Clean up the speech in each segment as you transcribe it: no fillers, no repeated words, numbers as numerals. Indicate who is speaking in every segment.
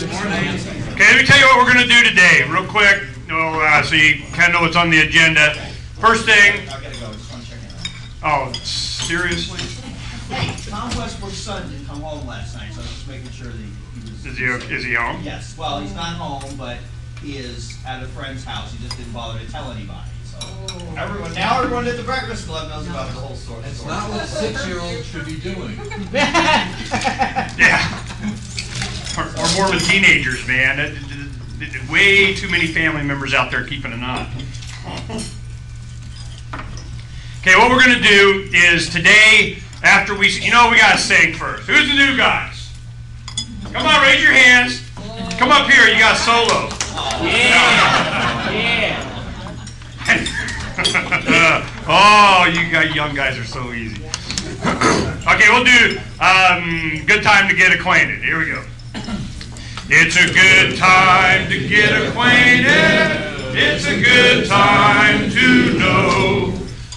Speaker 1: Okay, let me tell you what we're going to do today, real quick, so you kind of know what's on the agenda. First thing. Oh, seriously?
Speaker 2: Hey, Tom Westbrook's son didn't come home last night, so I was just making sure that he was...
Speaker 1: Is he home?
Speaker 2: Yes. Well, he's not home, but he is at a friend's house. He just didn't bother to tell anybody. So everyone at the Breakfast Club knows about the whole story.
Speaker 3: It's not what a 6-year-old should be doing.
Speaker 1: Yeah. Or Mormon teenagers, man. Way too many family members out there keeping an eye. Okay, what we're going to do is today, after we got to sing first. Who's the new guys? Come on, raise your hands. Come up here, you got solo.
Speaker 4: Yeah.
Speaker 1: Oh, you guys, young guys are so easy. Okay, we'll do Good Time to Get Acquainted. Here we go. It's a good time to get acquainted. It's a good time to know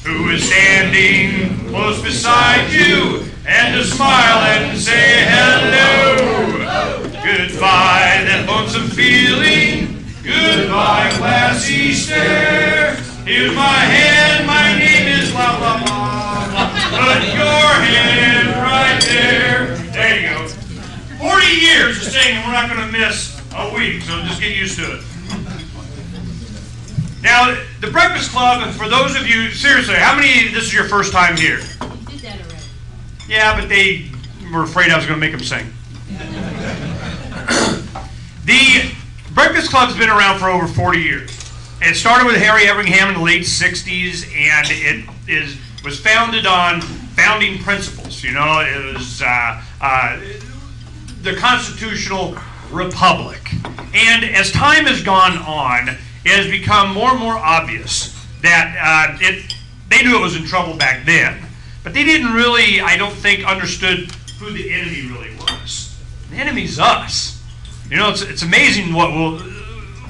Speaker 1: who is standing close beside you and to smile and say hello. Goodbye, that lonesome feeling. Goodbye, classy stare. Here's my hand, my name is blah, blah, blah. Put your hand right there. There you go. 40 years of singing, we're not going to miss a week, so just get used to it. Now, the Breakfast Club, and for those of you, seriously, how many, this is your first time here?
Speaker 4: You did that already.
Speaker 1: Yeah, but they were afraid I was going to make them sing. The Breakfast Club's been around for over 40 years. It started with Harry Everingham in the late 60s, and it was founded on founding principles. You know, it was the constitutional republic. And as time has gone on, it has become more and more obvious that they knew it was in trouble back then, but they didn't really, I don't think, understood who the enemy really was. The enemy's us. You know, it's amazing what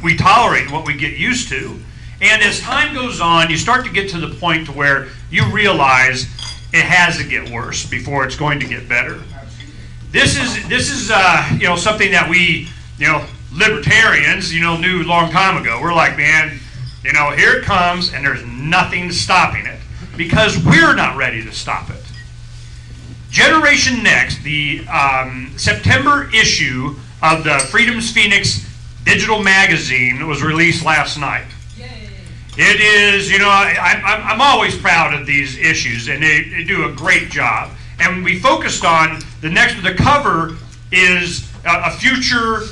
Speaker 1: we tolerate and what we get used to. And as time goes on, you start to get to the point to where you realize it has to get worse before it's going to get better. This is something that we, libertarians, knew a long time ago. We're like, man, here it comes, and there's nothing stopping it because we're not ready to stop it. Generation Next, the September issue of the Freedom's Phoenix digital magazine was released last night. Yay. It is, I'm always proud of these issues, and they do a great job. And we focused on the cover is a future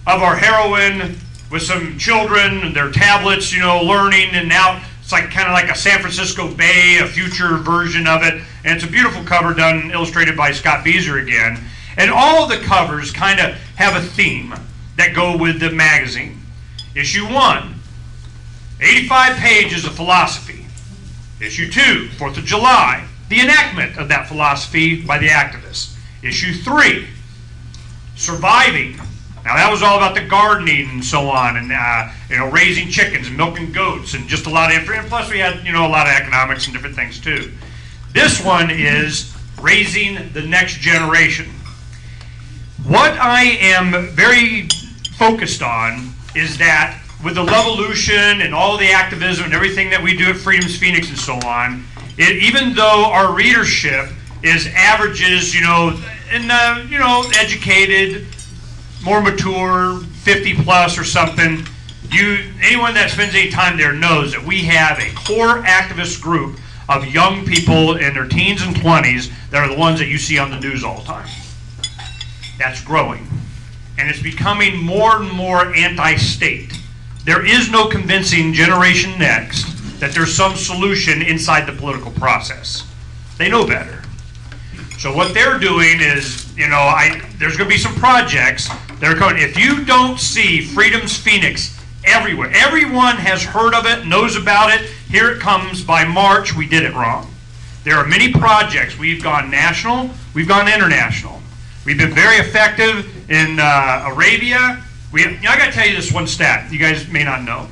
Speaker 1: of our heroine with some children and their tablets, learning, and now it's kind of like a San Francisco Bay, a future version of it. And it's a beautiful cover done, illustrated by Scott Beezer again. And all of the covers kind of have a theme that go with the magazine. Issue 1, 85 pages of philosophy. Issue 2, 4th of July, the enactment of that philosophy by the activists. Issue 3, surviving. Now that was all about the gardening and so on, and raising chickens and milking goats, and just a lot of information. Plus we had a lot of economics and different things too. This one is raising the next generation. What I am very focused on is that with the Levolution and all the activism and everything that we do at Freedom's Phoenix and so on, even though our readership is averages, educated, more mature, 50 plus or something, anyone that spends any time there knows that we have a core activist group of young people in their teens and 20s that are the ones that you see on the news all the time. That's growing. And it's becoming more and more anti-state. There is no convincing Generation Next that there's some solution inside the political process. They know better. So what they're doing is, there's going to be some projects that are coming. If you don't see Freedom's Phoenix everywhere, everyone has heard of it, knows about it. Here it comes. By March, we did it wrong. There are many projects. We've gone national. We've gone international. We've been very effective in Arabia. I got to tell you this one stat you guys may not know.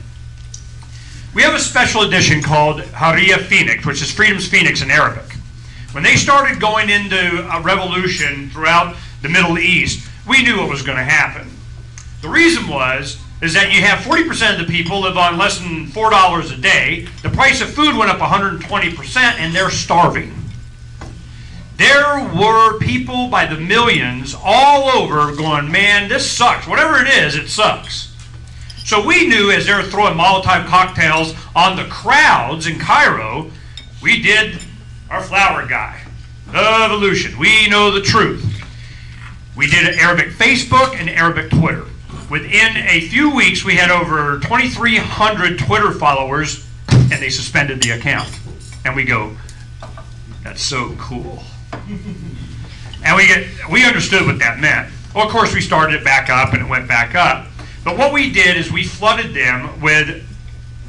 Speaker 1: We have a special edition called Haria Phoenix, which is Freedom's Phoenix in Arabic. When they started going into a revolution throughout the Middle East, we knew what was going to happen. The reason is that you have 40% of the people live on less than $4 a day. The price of food went up 120%, and they're starving. There were people by the millions all over going, man, this sucks. Whatever it is, it sucks. So we knew as they were throwing Molotov cocktails on the crowds in Cairo, we did our flower guy. Evolution. We know the truth. We did an Arabic Facebook and Arabic Twitter. Within a few weeks, we had over 2,300 Twitter followers, and they suspended the account. And we go, that's so cool. And we understood what that meant. Well, of course, we started it back up, and it went back up. But what we did is we flooded them with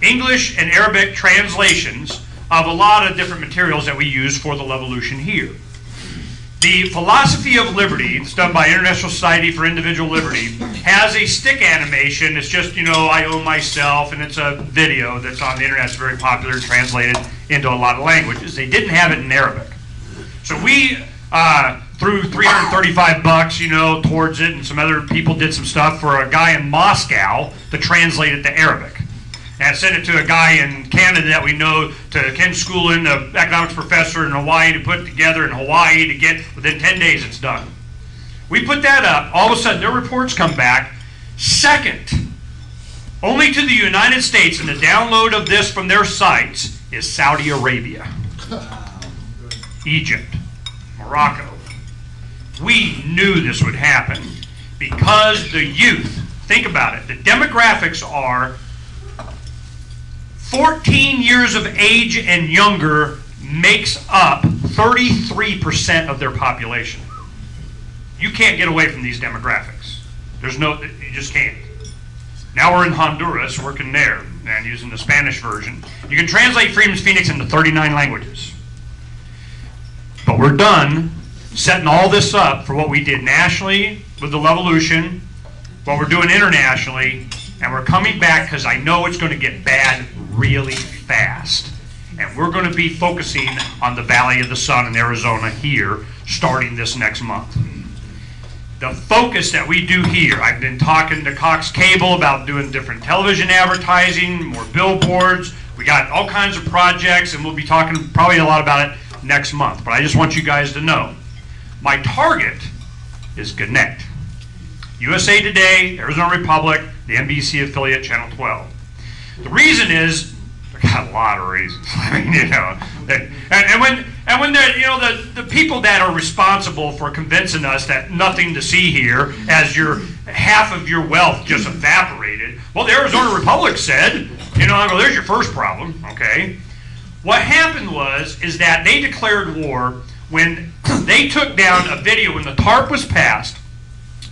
Speaker 1: English and Arabic translations of a lot of different materials that we use for the Levolution here. The Philosophy of Liberty, it's done by International Society for Individual Liberty, has a stick animation. It's just, I own myself, and it's a video that's on the internet. It's very popular and translated into a lot of languages. They didn't have it in Arabic. So we threw $335, towards it, and some other people did some stuff for a guy in Moscow to translate it to Arabic. And sent it to a guy in Canada that we know, to Ken Schoolin, the economics professor in Hawaii, to put together in Hawaii to get, within 10 days it's done. We put that up, all of a sudden their reports come back, second only to the United States in the download of this from their sites is Saudi Arabia, Egypt, Morocco. We knew this would happen because the youth, think about it, the demographics are 14 years of age and younger makes up 33% of their population. You can't get away from these demographics. You just can't. Now we're in Honduras, working there, and using the Spanish version. You can translate Freedom's Phoenix into 39 languages. But we're done setting all this up for what we did nationally with the Levolution, what we're doing internationally, and we're coming back because I know it's going to get bad really fast. And we're going to be focusing on the Valley of the Sun in Arizona here starting this next month. The focus that we do here, I've been talking to Cox Cable about doing different television advertising, more billboards. We got all kinds of projects, and we'll be talking probably a lot about it next month. But I just want you guys to know, my target is Gannett. USA Today, Arizona Republic, the NBC affiliate, Channel 12. The reason is, I got a lot of reasons. I mean, and when the people that are responsible for convincing us that nothing to see here, as half of your wealth just evaporated. Well, the Arizona Republic said, I go, there's your first problem, okay? What happened is that they declared war when they took down a video when the TARP was passed.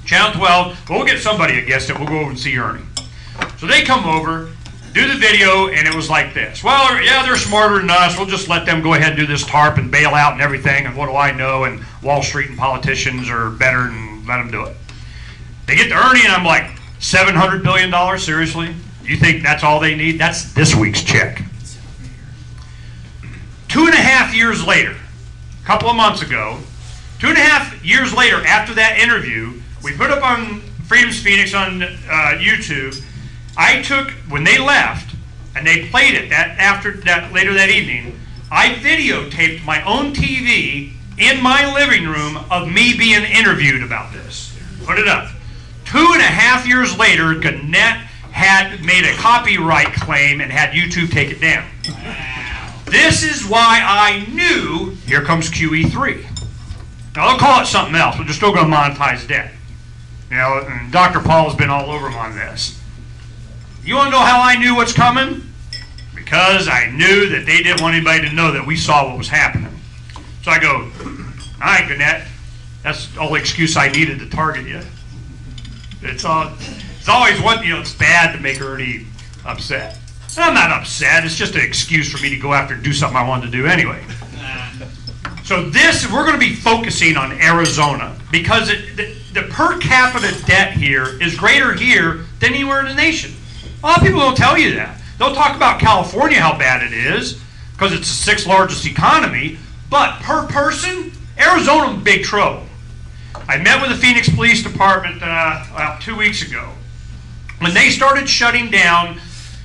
Speaker 1: Channel 12, we'll get somebody against it, we'll go over and see Ernie. So they come over, do the video, and it was like this. Well, yeah, they're smarter than us, we'll just let them go ahead and do this TARP and bail out and everything, and what do I know, and Wall Street and politicians are better, and let them do it. They get to Ernie, and I'm like, $700 billion, seriously? You think that's all they need? That's this week's check. 2.5 years later, a couple of months ago, 2.5 years later after that interview, we put up on Freedom's Phoenix on YouTube. I took, when they left, and they played it later that evening, I videotaped my own TV in my living room of me being interviewed about this. Put it up. 2.5 years later, Gannett had made a copyright claim and had YouTube take it down. Wow. This is why I knew, here comes QE3. Now, they'll call it something else, but they're still going to monetize debt. And Dr. Paul's been all over them on this. You want to know how I knew what's coming? Because I knew that they didn't want anybody to know that we saw what was happening. So I go, all right, Gannett, that's the only excuse I needed to target you. It's always one, it's bad to make Ernie upset. And I'm not upset, it's just an excuse for me to go after and do something I wanted to do anyway. So we're going to be focusing on Arizona because the per capita debt here is greater here than anywhere in the nation. A lot of people don't tell you that. They'll talk about California, how bad it is, because it's the 6th largest economy, but per person, Arizona's in big trouble. I met with the Phoenix Police Department about 2 weeks ago when they started shutting down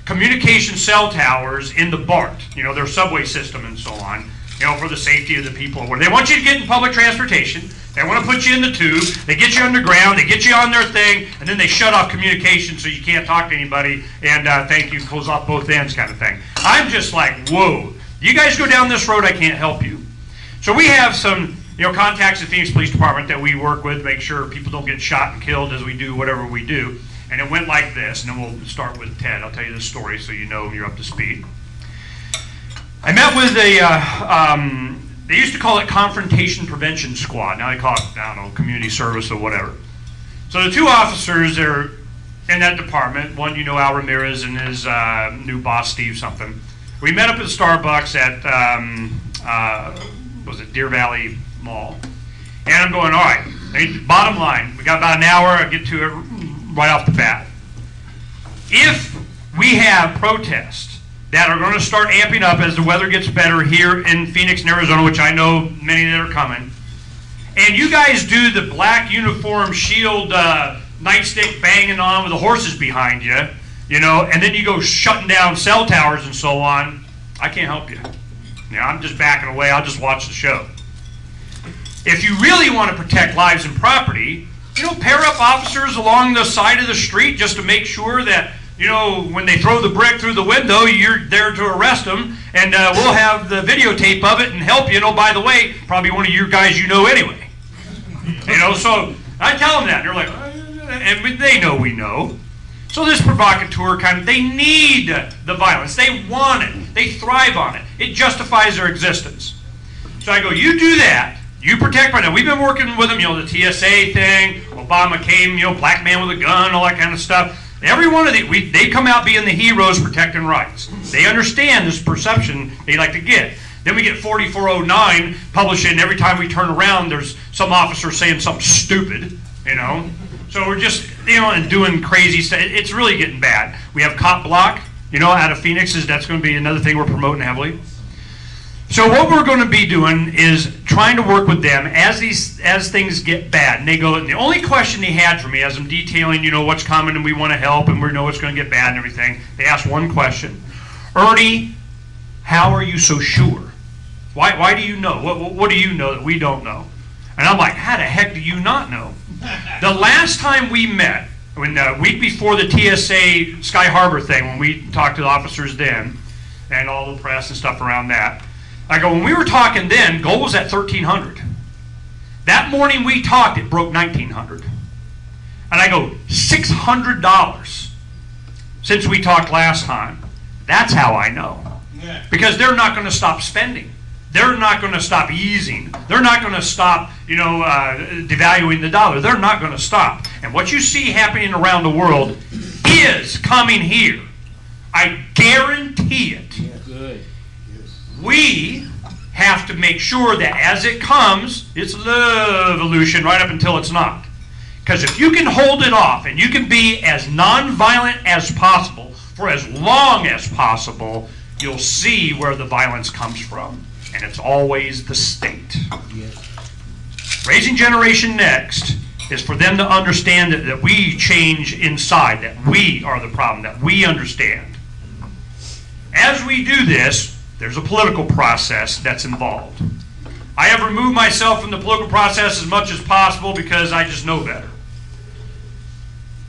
Speaker 1: communication cell towers in the BART, their subway system and so on, for the safety of the people. They want you to get in public transportation. They want to put you in the tube. They get you underground. They get you on their thing, and then they shut off communication so you can't talk to anybody. And thank you, close off both ends, kind of thing. I'm just like, whoa! You guys go down this road, I can't help you. So we have some, contacts at the Phoenix Police Department that we work with, make sure people don't get shot and killed as we do whatever we do. And it went like this, and then we'll start with Ted. I'll tell you this story so you know you're up to speed. I met with they used to call it Confrontation Prevention Squad. Now they call it, I don't know, community service or whatever. So the two officers that are in that department, one, Al Ramirez and his new boss, Steve something. We met up at Starbucks at, was it Deer Valley Mall? And I'm going, all right, bottom line, we got about an hour, I'll get to it right off the bat. If we have protests that are going to start amping up as the weather gets better here in Phoenix and Arizona, which I know many that are coming, and you guys do the black uniform shield nightstick banging on with the horses behind you, and then you go shutting down cell towers and so on, I can't help you. I'm just backing away. I'll just watch the show. If you really want to protect lives and property, pair up officers along the side of the street just to make sure that when they throw the brick through the window, you're there to arrest them, and we'll have the videotape of it and help you. By the way, probably one of your guys anyway. So I tell them that. They're like, and they know we know. So this provocateur they need the violence. They want it. They thrive on it. It justifies their existence. So I go, you do that. You protect right now. We've been working with them, the TSA thing. Obama came, black man with a gun, all that kind of stuff. Every one of they come out being the heroes protecting rights. They understand this perception they like to get. Then we get 4409 publishing. Every time we turn around, there's some officer saying something stupid, So we're just, and doing crazy stuff. It's really getting bad. We have Cop Block, out of Phoenix. That's going to be another thing we're promoting heavily. So what we're going to be doing is trying to work with them as things get bad. And they go, and the only question they had for me as I'm detailing, what's coming and we want to help and we know it's going to get bad and everything, they asked one question. Ernie, how are you so sure? Why do you know? What do you know that we don't know? And I'm like, how the heck do you not know? The last time we met, when the week before the TSA Sky Harbor thing, when we talked to the officers then, and all the press and stuff around that, I go, when we were talking then, gold was at 1,300. That morning we talked, it broke 1,900. And I go, $600 since we talked last time. That's how I know. Yeah. Because they're not going to stop spending. They're not going to stop easing. They're not going to stop, devaluing the dollar. They're not going to stop. And what you see happening around the world is coming here. I guarantee it. Yeah. Good. We have to make sure that as it comes, it's love evolution right up until it's not. Because if you can hold it off and you can be as nonviolent as possible for as long as possible, you'll see where the violence comes from. And it's always the state. Yes. Raising Generation Next is for them to understand that we change inside, that we are the problem, that we understand. As we do this, there's a political process that's involved. I have removed myself from the political process as much as possible because I just know better.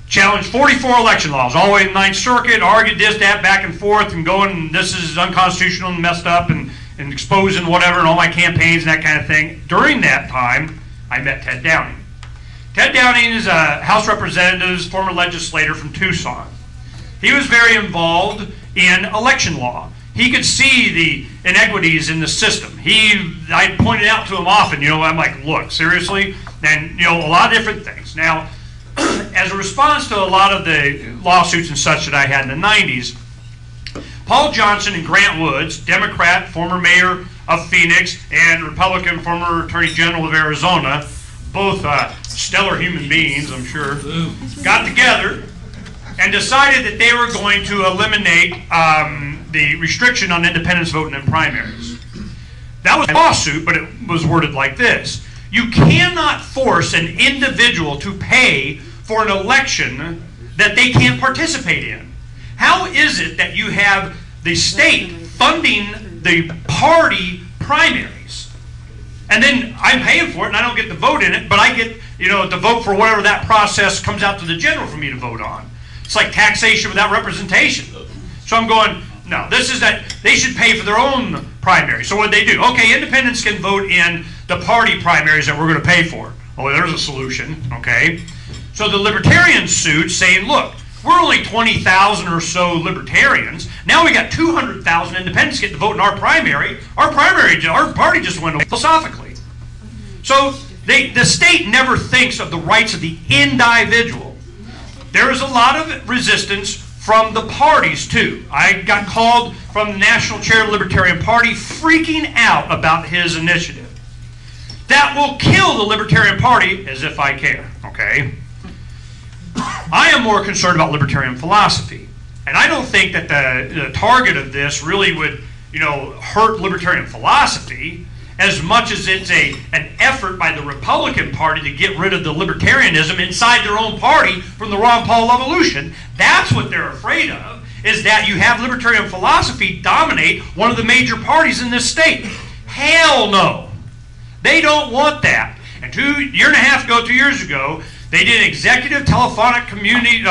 Speaker 1: Challenged 44 election laws, all the way to the Ninth Circuit, argued this, that, back and forth, and going, this is unconstitutional and messed up, and exposing whatever, and all my campaigns and that kind of thing. During that time, I met Ted Downing. Ted Downing is a House Representative, former legislator from Tucson. He was very involved in election law. He could see the inequities in the system. I pointed out to him often, I'm like, look, seriously? And, a lot of different things. Now, as a response to a lot of the lawsuits and such that I had in the 90s, Paul Johnson and Grant Woods, Democrat, former mayor of Phoenix, and Republican, former Attorney General of Arizona, both stellar human beings, I'm sure, got together and decided that they were going to eliminate the restriction on independents voting in primaries. That was a lawsuit, but it was worded like this. You cannot force an individual to pay for an election that they can't participate in. How is it that you have the state funding the party primaries, and then I'm paying for it and I don't get to vote in it, but I get, to vote for whatever that process comes out to the general for me to vote on? It's like taxation without representation. So I'm going, no, this is that they should pay for their own primary. So what they do? Okay, independents can vote in the party primaries that we're going to pay for. Oh, there's a solution. Okay. So the libertarians sued, saying, look, we're only 20,000 or so libertarians. Now we got 200,000 independents get to vote in our primary. Our party just went away philosophically. So the state never thinks of the rights of the individual. There is a lot of resistance from the parties, too. I got called from the national chair of the Libertarian Party freaking out about his initiative. That will kill the Libertarian Party, as if I care, okay? I am more concerned about libertarian philosophy. And I don't think that the target of this really would, hurt libertarian philosophy as much as it's an effort by the Republican Party to get rid of the libertarianism inside their own party from the Ron Paul evolution. That's what they're afraid of, is that you have libertarian philosophy dominate one of the major parties in this state. Hell no. They don't want that. And 2 years ago, they did an executive telephonic community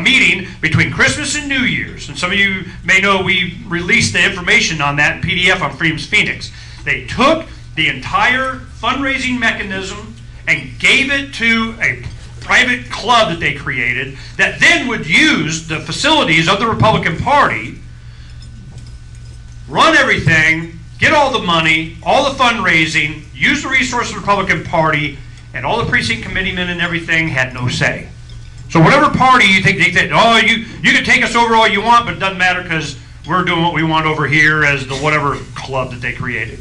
Speaker 1: meeting between Christmas and New Year's. And some of you may know we released the information on that in PDF on Freedom's Phoenix. They took the entire fundraising mechanism and gave it to a private club that they created that then would use the facilities of the Republican Party, run everything, get all the money, all the fundraising, use the resources of the Republican Party, and all the precinct committeemen and everything had no say. So whatever party you think, they think, oh, you can take us over all you want, but it doesn't matter because we're doing what we want over here as the whatever club that they created.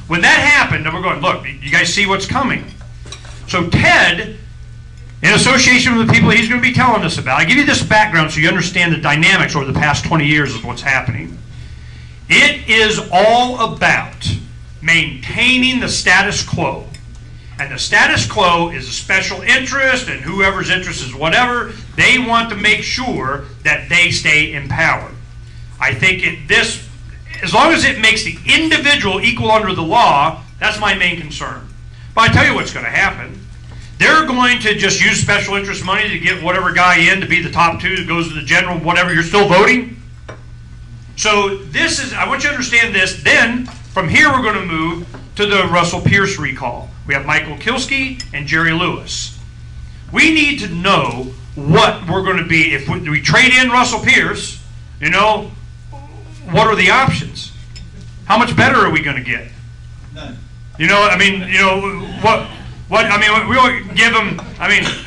Speaker 1: When that happened, then we're going, look, you guys see what's coming. So Ted, in association with the people he's going to be telling us about, I give you this background so you understand the dynamics over the past 20 years of what's happening. It is all about maintaining the status quo. And the status quo is a special interest, and whoever's interest is whatever. They want to make sure that they stay in power. I think as long as it makes the individual equal under the law, that's my main concern. But I tell you what's going to happen. They're going to just use special interest money to get whatever guy in to be the top two that goes to the general, whatever. You're still voting. So I want you to understand this. Then, from here, we're going to move to the Russell Pierce recall. We have Michael Kielsky and Jerry Lewis. We need to know what we're going to be. If we trade in Russell Pierce, what are the options? How much better are we going to get?
Speaker 2: None.
Speaker 1: We won't give them,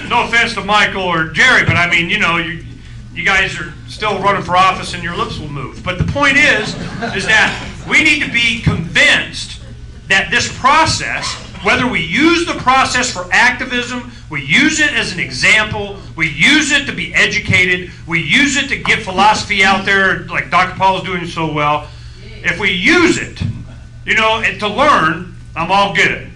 Speaker 1: no offense to Michael or Jerry, but you guys are still running for office and your lips will move. But the point is that we need to be convinced that this process, whether we use the process for activism, we use it as an example, we use it to be educated, we use it to get philosophy out there like Dr. Paul is doing so well. If we use it, and to learn, I'm all good.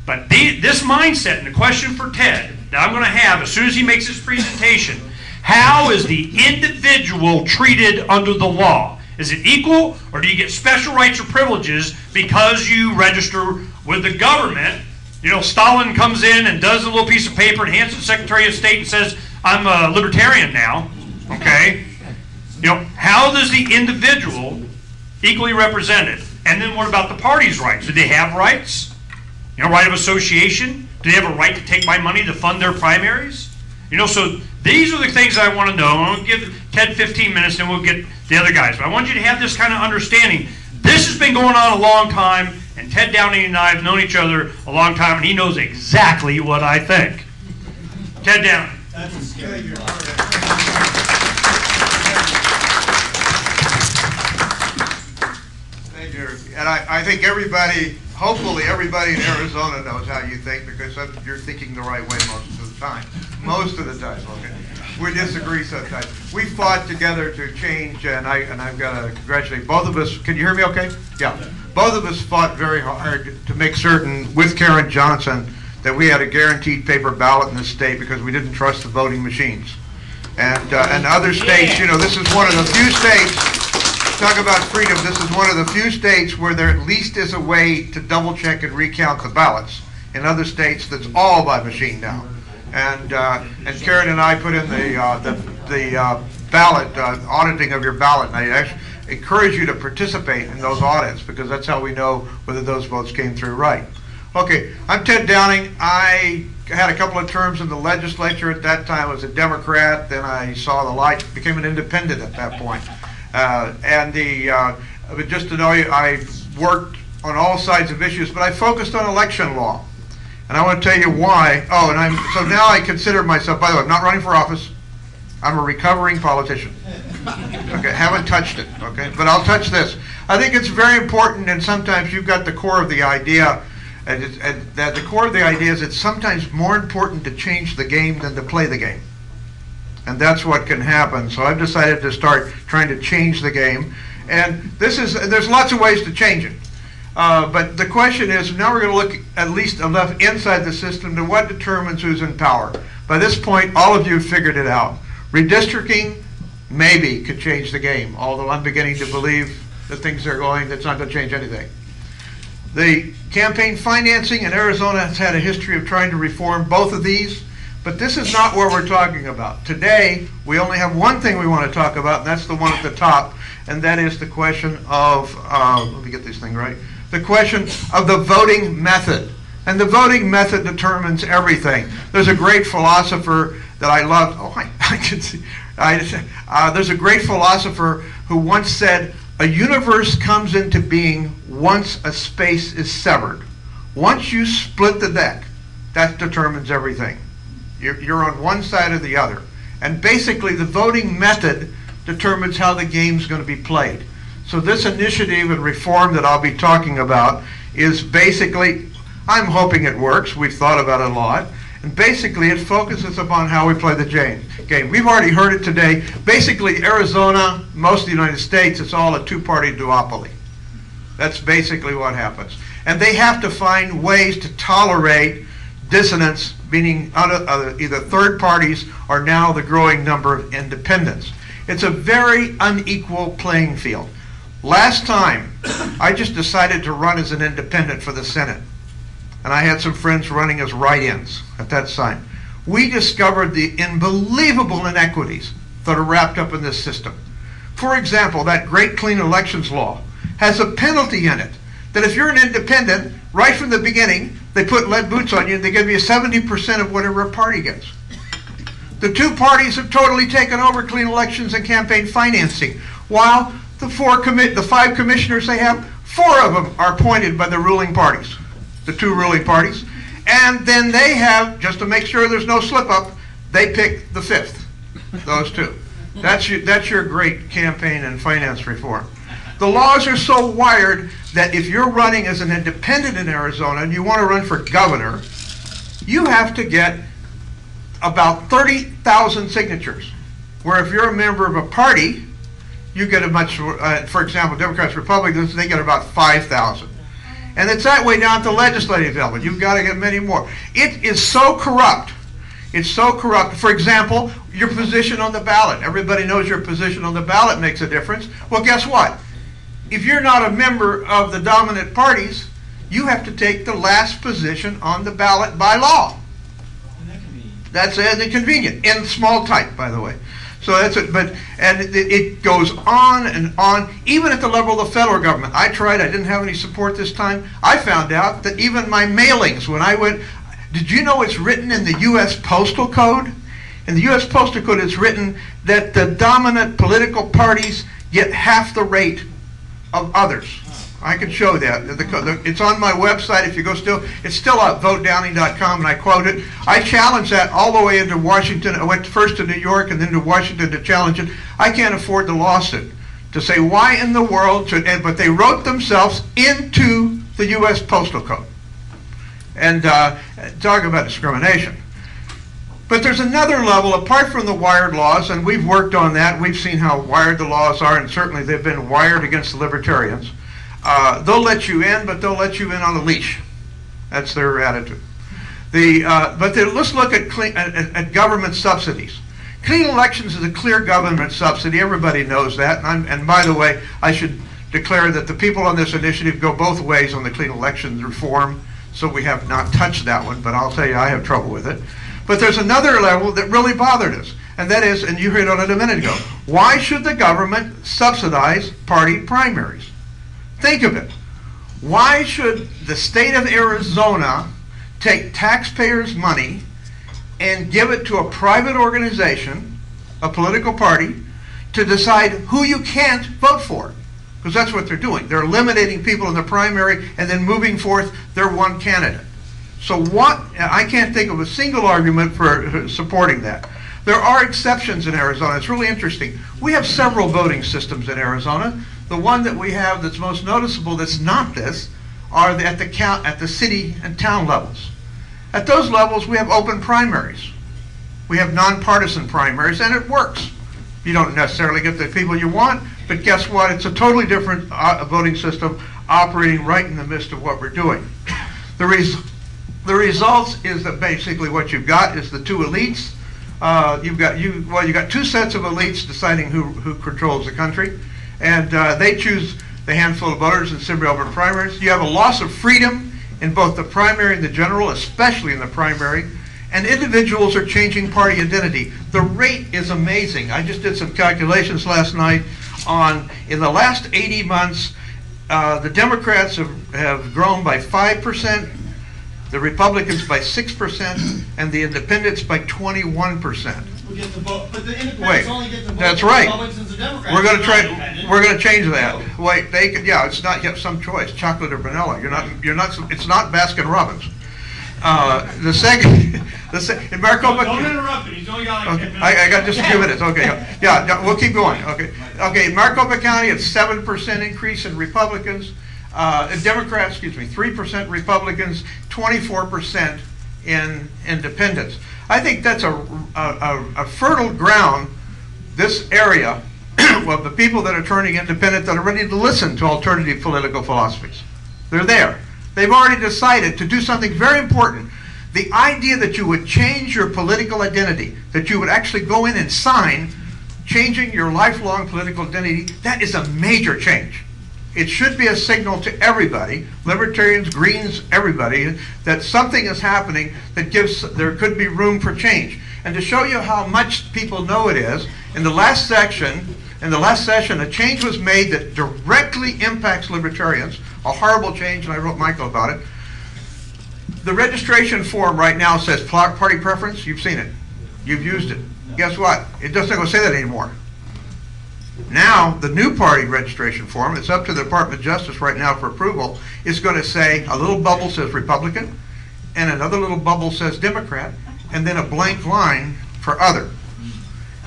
Speaker 1: But this mindset, and the question for Ted that I'm going to have as soon as he makes his presentation, how is the individual treated under the law? Is it equal, or do you get special rights or privileges because you register with the government? Stalin comes in and does a little piece of paper and hands it to the Secretary of State and says, I'm a libertarian now, okay? How does the individual equally represented? And then what about the party's rights? Do they have rights? Right of association? Do they have a right to take my money to fund their primaries? So these are the things I want to know. I'm going to give Ted 15 minutes, and we'll get the other guys. But I want you to have this kind of understanding. This has been going on a long time, and Ted Downey and I have known each other a long time, and he knows exactly what I think. Ted Downey.
Speaker 2: That's a scary
Speaker 4: Thank you. And I think hopefully everybody in Arizona knows how you think, because you're thinking the right way most of the time. Most of the time, okay. We disagree sometimes. We fought together to change, and I've got to congratulate both of us. Can you hear me okay? Yeah. Both of us fought very hard to make certain, with Karen Johnson, that we had a guaranteed paper ballot in this state because we didn't trust the voting machines. And other states, you know, this is one of the few states, talk about freedom, this is one of the few states where there at least is a way to double check and recount the ballots. In other states, that's all by machine now. And Karen and I put in the ballot, auditing of your ballot, and I actually encourage you to participate in those audits because that's how we know whether those votes came through right. Okay, I'm Ted Downing. I had a couple of terms in the legislature. At that time I was a Democrat, then I saw the light, became an independent at that point. But just to know you, I worked on all sides of issues, but I focused on election law. And I want to tell you why. Oh, and so now I consider myself, by the way, I'm not running for office. I'm a recovering politician. Okay, haven't touched it, okay? But I'll touch this. I think it's very important, and sometimes you've got the core of the idea, and that the core of the idea is it's sometimes more important to change the game than to play the game. And that's what can happen. So I've decided to start trying to change the game. And there's lots of ways to change it. But the question is, now we're going to look at least enough inside the system to what determines who's in power. By this point, all of you have figured it out. Redistricting maybe could change the game, although I'm beginning to believe the things they're going, that's not going to change anything. The campaign financing in Arizona has had a history of trying to reform both of these, but this is not what we're talking about. Today, we only have one thing we want to talk about, and that's the one at the top, and that is the question of, let me get this thing right, the question of the voting method. And the voting method determines everything. There's a great philosopher that I love. Oh, I can see. There's a great philosopher who once said, a universe comes into being once a space is severed. Once you split the deck, that determines everything. You're on one side or the other. And basically, the voting method determines how the game's going to be played. So this initiative and reform that I'll be talking about is basically, I'm hoping it works. We've thought about it a lot. And basically, it focuses upon how we play the game. We've already heard it today. Basically, Arizona, most of the United States, it's all a two-party duopoly. That's basically what happens. And they have to find ways to tolerate dissonance, meaning either third parties or now the growing number of independents. It's a very unequal playing field. Last time, I just decided to run as an independent for the Senate. And I had some friends running as write-ins at that time. We discovered the unbelievable inequities that are wrapped up in this system. For example, that great clean elections law has a penalty in it that if you're an independent, right from the beginning, they put lead boots on you and they give you 70% of whatever a party gets. The two parties have totally taken over clean elections and campaign financing, while the five commissioners they have, 4 of them are appointed by the ruling parties, the 2 ruling parties, and then they have, just to make sure there's no slip-up, they pick the 5th, those 2. That's your great campaign and finance reform. The laws are so wired that if you're running as an independent in Arizona and you want to run for governor, you have to get about 30,000 signatures, where if you're a member of a party, you get a much, for example, Democrats, Republicans, they get about 5,000. And it's that way down at the legislative level. You've got to get many more. It is so corrupt. It's so corrupt. For example, your position on the ballot. Everybody knows your position on the ballot makes a difference. Well, guess what? If you're not a member of the dominant parties, you have to take the last position on the ballot by law. That's inconvenient. In small type, by the way. So that's it. And it goes on and on, even at the level of the federal government. I tried. I didn't have any support this time. I found out that even my mailings, when I went, did you know it's written in the U.S. Postal Code? In the U.S. Postal Code, it's written that the dominant political parties get half the rate of others. I can show that. It's on my website. If you go it's still up, votedowning.com, and I quote it. I challenged that all the way into Washington. I went first to New York and then to Washington to challenge it. I can't afford the lawsuit to say why in the world should, but they wrote themselves into the U.S. Postal Code. And talk about discrimination. But there's another level, apart from the wired laws, and we've worked on that. We've seen how wired the laws are, and certainly they've been wired against the libertarians. They'll let you in, but they'll let you in on a leash. That's their attitude. Let's look at government subsidies. Clean elections is a clear government subsidy. Everybody knows that. And by the way, I should declare that the people on this initiative go both ways on the clean elections reform, so we have not touched that one, but I'll tell you I have trouble with it. But there's another level that really bothered us, and that is, and you heard on it a minute ago, why should the government subsidize party primaries? Think of it. Why should the state of Arizona take taxpayers' money and give it to a private organization, a political party, to decide who you can't vote for? Because that's what they're doing. They're eliminating people in the primary and then moving forth their one candidate. So I can't think of a single argument for supporting that. There are exceptions in Arizona. It's really interesting. We have several voting systems in Arizona. The one that we have that's most noticeable that's not this are at the city and town levels. At those levels, we have open primaries. We have nonpartisan primaries, and it works. You don't necessarily get the people you want, but guess what? It's a totally different voting system operating right in the midst of what we're doing. The results is that basically what you've got is the two elites. You've got two sets of elites deciding who controls the country, and they choose the handful of voters in semi-open primaries. You have a loss of freedom in both the primary and the general, especially in the primary, and individuals are changing party identity. The rate is amazing. I just did some calculations last night on, in the last 80 months, the Democrats have grown by 5%, the Republicans by 6%, and the Independents by 21%.
Speaker 2: We get the vote, but the Independents
Speaker 4: Wait,
Speaker 2: only get the vote.
Speaker 4: that's right.
Speaker 2: Republicans and Democrats.
Speaker 4: We're going to
Speaker 2: They're not
Speaker 4: try.
Speaker 2: independent.
Speaker 4: We're going to change that. Wait, they could. Yeah, it's not yet some choice, chocolate or vanilla. You're not. It's not Baskin Robbins. The second, in Maricopa.
Speaker 1: Don't interrupt him. He's only got like 10 minutes.
Speaker 4: I got just a few minutes. Okay, yeah, we'll keep going. Okay. Maricopa County, it's 7% increase in Republicans, Democrats. 3% Republicans, 24% in Independents. I think that's a fertile ground. This area of the people that are turning independent, that are ready to listen to alternative political philosophies. They're there. They've already decided to do something very important. The idea that you would change your political identity, that you would actually go in and sign changing your lifelong political identity, that is a major change. It should be a signal to everybody, libertarians, Greens, everybody, that something is happening that there could be room for change. And to show you how much people know it is, in the last session, a change was made that directly impacts libertarians, a horrible change, and I wrote Michael about it. The registration form right now says party preference. You've seen it. You've used it. Guess what? It doesn't go say that anymore. Now, the new party registration form, it's up to the Department of Justice right now for approval, is going to say a little bubble says Republican, and another little bubble says Democrat, and then a blank line for other.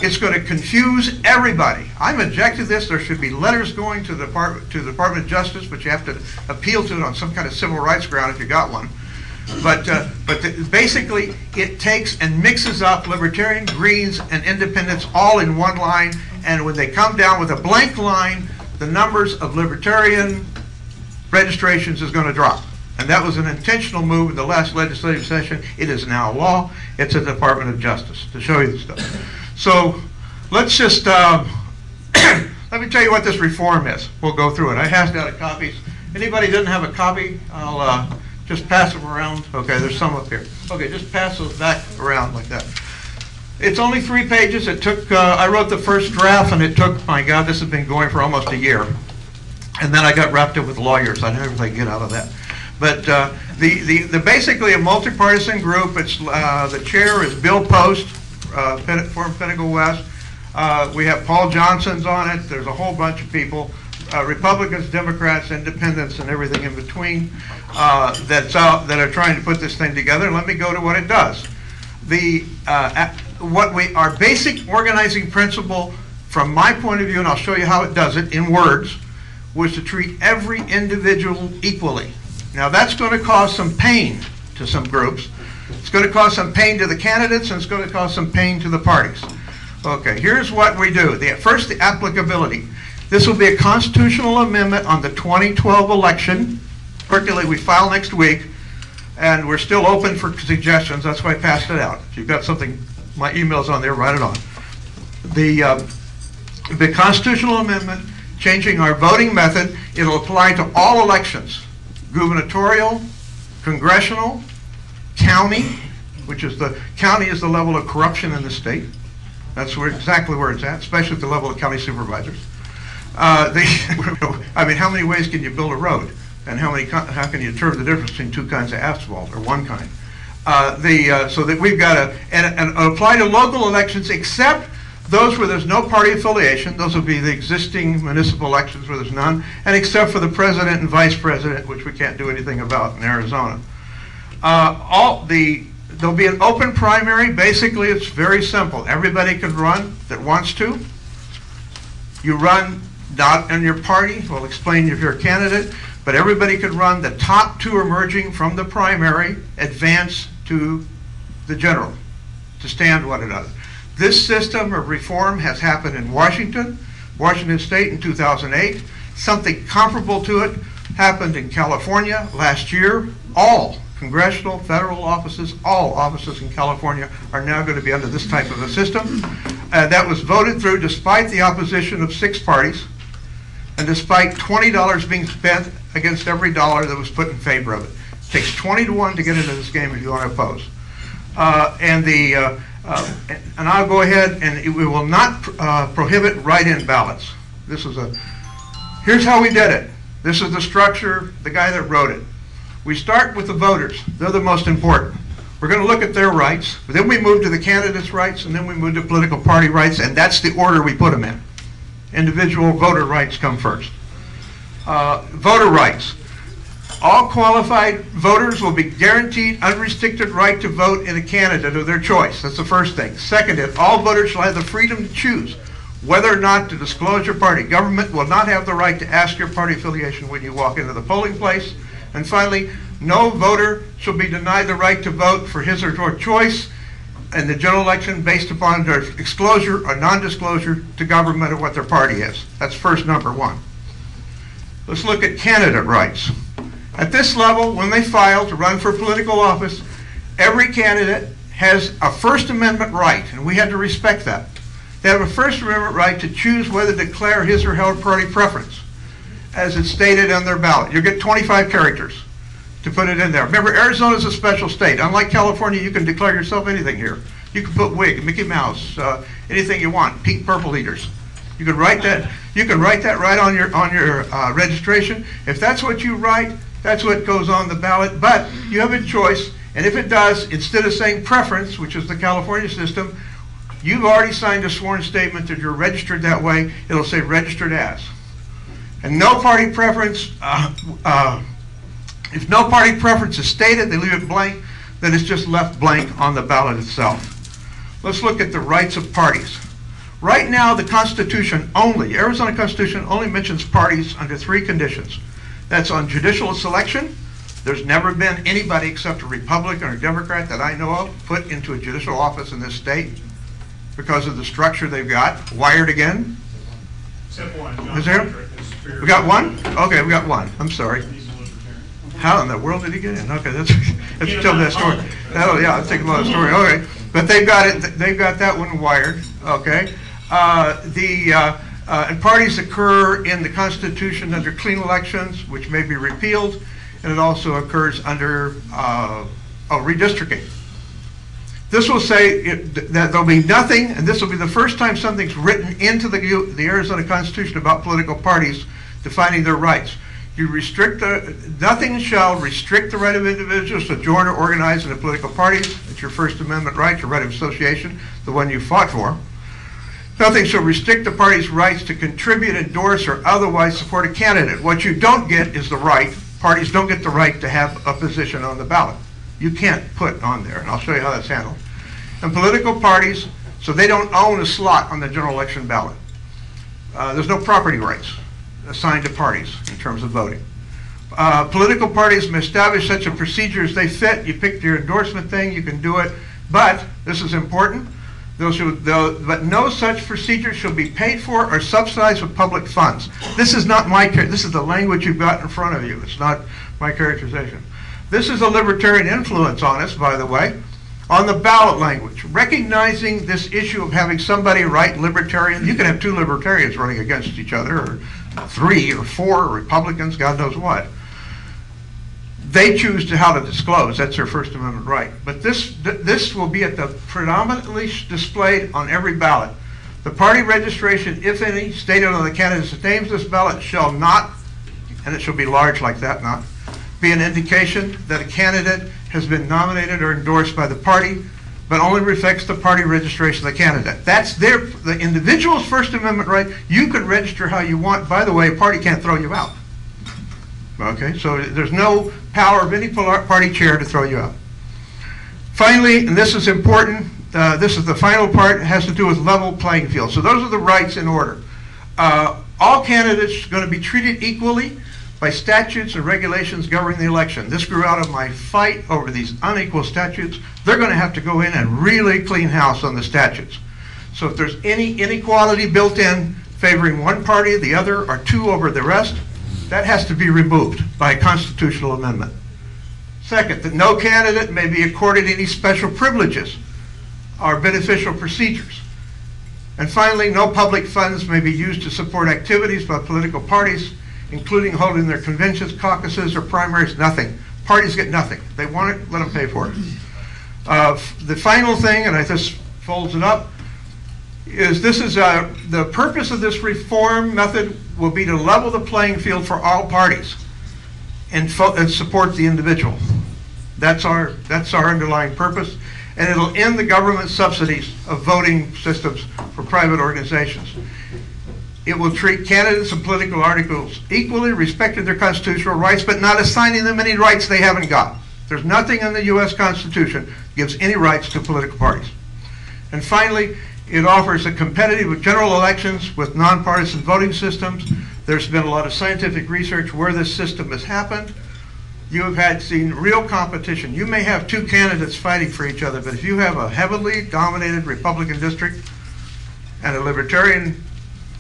Speaker 4: It's going to confuse everybody. I'm objecting to this. There should be letters going to the Department of Justice, but you have to appeal to it on some kind of civil rights ground if you got one. But basically, it takes and mixes up libertarian, Greens, and independents all in one line, and when they come down with a blank line, the numbers of libertarian registrations is going to drop. And that was an intentional move in the last legislative session. It is now law. It's a Department of Justice to show you the stuff. So let's just, let me tell you what this reform is. We'll go through it. I passed out copies. Anybody doesn't have a copy, I'll just pass them around. Okay, there's some up here. Okay, just pass those back around like that. It's only 3 pages. It took, I wrote the first draft, and it took, my God, this has been going for almost a year. And then I got wrapped up with lawyers. I never really get out of that. But the basically a multi-partisan group. It's the chair is Bill Post, from Pinnacle West. We have Paul Johnson's on it. There's a whole bunch of people, Republicans, Democrats, Independents, and everything in between that are trying to put this thing together. And let me go to what it does. Our basic organizing principle, from my point of view, and I'll show you how it does it in words, was to treat every individual equally. Now that's going to cause some pain to some groups, It's going to cause some pain to the candidates, and it's going to cause some pain to the parties. Okay, here's what we do. First, the applicability. This will be a constitutional amendment on the 2012 election. Particularly, we file next week, and we're still open for suggestions. That's why I passed it out. If you've got something, my email's on there, write it on. The constitutional amendment changing our voting method, it'll apply to all elections, gubernatorial, congressional, county, which is county is the level of corruption in the state. That's exactly where it's at, especially at the level of county supervisors. I mean, how many ways can you build a road? And how can you determine the difference between two kinds of asphalt, or one kind? So that we've got and apply to local elections, except those where there's no party affiliation. Those will be the existing municipal elections where there's none, and except for the president and vice president, which we can't do anything about in Arizona. There'll be an open primary. Basically, it's very simple. Everybody can run that wants to. You run not in your party. We'll explain if you're a candidate, but everybody can run. The top two emerging from the primary advance to the general to stand one another. This system of reform has happened in Washington State in 2008. Something comparable to it happened in California last year. All congressional, federal offices, all offices in California are now going to be under this type of a system. That was voted through despite the opposition of 6 parties and despite $20 being spent against every dollar that was put in favor of it. It takes 20 to 1 to get into this game if you want to oppose. And I'll go ahead and we will not prohibit write-in ballots. Here's how we did it. This is the structure, the guy that wrote it. We start with the voters. They're the most important. We're going to look at their rights. Then we move to the candidates' rights, and then we move to political party rights, and that's the order we put them in. Individual voter rights come first. Voter rights. All qualified voters will be guaranteed unrestricted right to vote in a candidate of their choice. That's the first thing. Second, all voters shall have the freedom to choose whether or not to disclose your party. Government will not have the right to ask your party affiliation when you walk into the polling place. And finally, no voter shall be denied the right to vote for his or her choice in the general election based upon their disclosure or non-disclosure to government of what their party is. That's first number one. Let's look at candidate rights. At this level, when they file to run for political office, every candidate has a First Amendment right, and we had to respect that. They have a First Amendment right to choose whether to declare his or her party preference, as it's stated on their ballot. You get 25 characters to put it in there. Remember, Arizona is a special state. Unlike California, you can declare yourself anything here. You can put wig, Mickey Mouse, anything you want, pink purple eaters. You can write that. You can write that right on your registration. If that's what you write, that's what goes on the ballot. But you have a choice, and if it does, instead of saying preference, which is the California system, you've already signed a sworn statement that you're registered that way. It'll say registered as. And no party preference, if no party preference is stated, they leave it blank, then it's just left blank on the ballot itself. Let's look at the rights of parties. Right now, the Constitution only, Arizona Constitution only mentions parties under 3 conditions. That's on judicial selection. There's never been anybody except a Republican or a Democrat that I know of put into a judicial office in this state because of the structure they've got. Wired again.
Speaker 1: Except one. John
Speaker 4: Is there?
Speaker 1: Patrick.
Speaker 4: We got one? Okay, we got one. I'm sorry. How in the world did he get in? Okay, let's tell that story. Oh yeah, let's take about the story. Okay, but they've got it. They've got that one wired. Okay, and parties occur in the Constitution under clean elections, which may be repealed, and it also occurs under redistricting. This will say that there'll be nothing, and this will be the first time something's written into the Arizona Constitution about political parties defining their rights. You restrict nothing shall restrict the right of individuals to join or organize in a political party. It's your First Amendment right, your right of association, the one you fought for. Nothing shall restrict the party's rights to contribute, endorse, or otherwise support a candidate. What you don't get is the right. Parties don't get the right to have a position on the ballot. You can't put on there, and I'll show you how that's handled. And political parties, so they don't own a slot on the general election ballot. There's no property rights assigned to parties in terms of voting. Political parties may establish such a procedure as they fit. You pick your endorsement thing, you can do it. But, this is important, but no such procedure shall be paid for or subsidized with public funds. This is not this is the language you've got in front of you. It's not my characterization. This is a libertarian influence on us, by the way, on the ballot language. Recognizing this issue of having somebody write libertarian, you can have two libertarians running against each other, or 3 or 4 Republicans, God knows what. They choose how to disclose. That's their First Amendment right. But this will be predominantly displayed on every ballot. The party registration, if any, stated on the candidate's names this ballot shall not, and it shall be large like that, not, be an indication that a candidate has been nominated or endorsed by the party, but only reflects the party registration of the candidate. That's the individual's First Amendment right. You can register how you want. By the way, a party can't throw you out. Okay, so there's no power of any party chair to throw you out. Finally, and this is important, this is the final part, it has to do with level playing field. So those are the rights in order. All candidates are going to be treated equally by statutes and regulations governing the election. This grew out of my fight over these unequal statutes. They're going to have to go in and really clean house on the statutes. So if there's any inequality built in favoring one party or the other, or two over the rest, that has to be removed by a constitutional amendment. Second, that no candidate may be accorded any special privileges or beneficial procedures. And finally, no public funds may be used to support activities by political parties, including holding their conventions, caucuses, or primaries. Nothing. Parties get nothing. They want it, let them pay for it. The final thing, and I just folds it up, is the purpose of this reform method will be to level the playing field for all parties and support the individual. That's our underlying purpose, and it'll end the government subsidies of voting systems for private organizations. It will treat candidates and political articles equally, respecting their constitutional rights, but not assigning them any rights they haven't got. There's nothing in the U.S. Constitution that gives any rights to political parties. And finally, it offers a competitive general elections with nonpartisan voting systems. There's been a lot of scientific research where this system has happened. You have seen real competition. You may have two candidates fighting for each other, but if you have a heavily dominated Republican district and a Libertarian,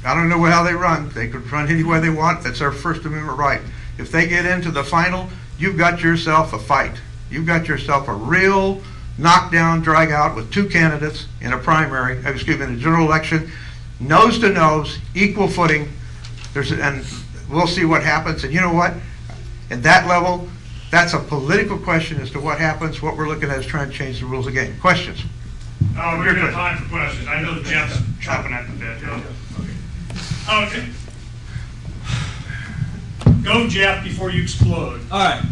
Speaker 4: I don't know how they run. They could run any way they want. That's their First Amendment right. If they get into the final, you've got yourself a fight. You've got yourself a real knockdown, drag out with two candidates in a primary, in a general election, nose to nose, equal footing. And we'll see what happens. And you know what? At that level, that's a political question as to what happens. What we're looking at is trying to change the rules of the game. Questions?
Speaker 1: We're going to have time for questions. I know Jeff's chopping at the bit. Okay. Go, Jeff, before you explode.
Speaker 5: All right.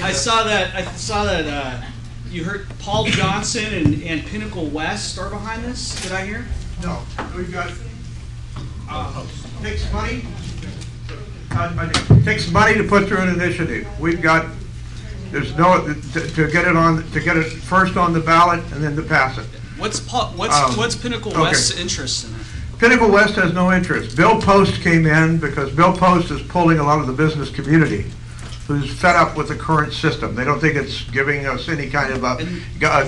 Speaker 5: I saw that. You heard Paul Johnson and Pinnacle West are behind this. Did I hear?
Speaker 4: No. We've got takes money. Takes money to put through an initiative. We've got to get it first on the ballot and then to pass it.
Speaker 5: What's Pinnacle West's interest in it?
Speaker 4: Pinnacle West has no interest. Bill Post came in because Bill Post is pulling a lot of the business community who's fed up with the current system. They don't think it's giving us any kind of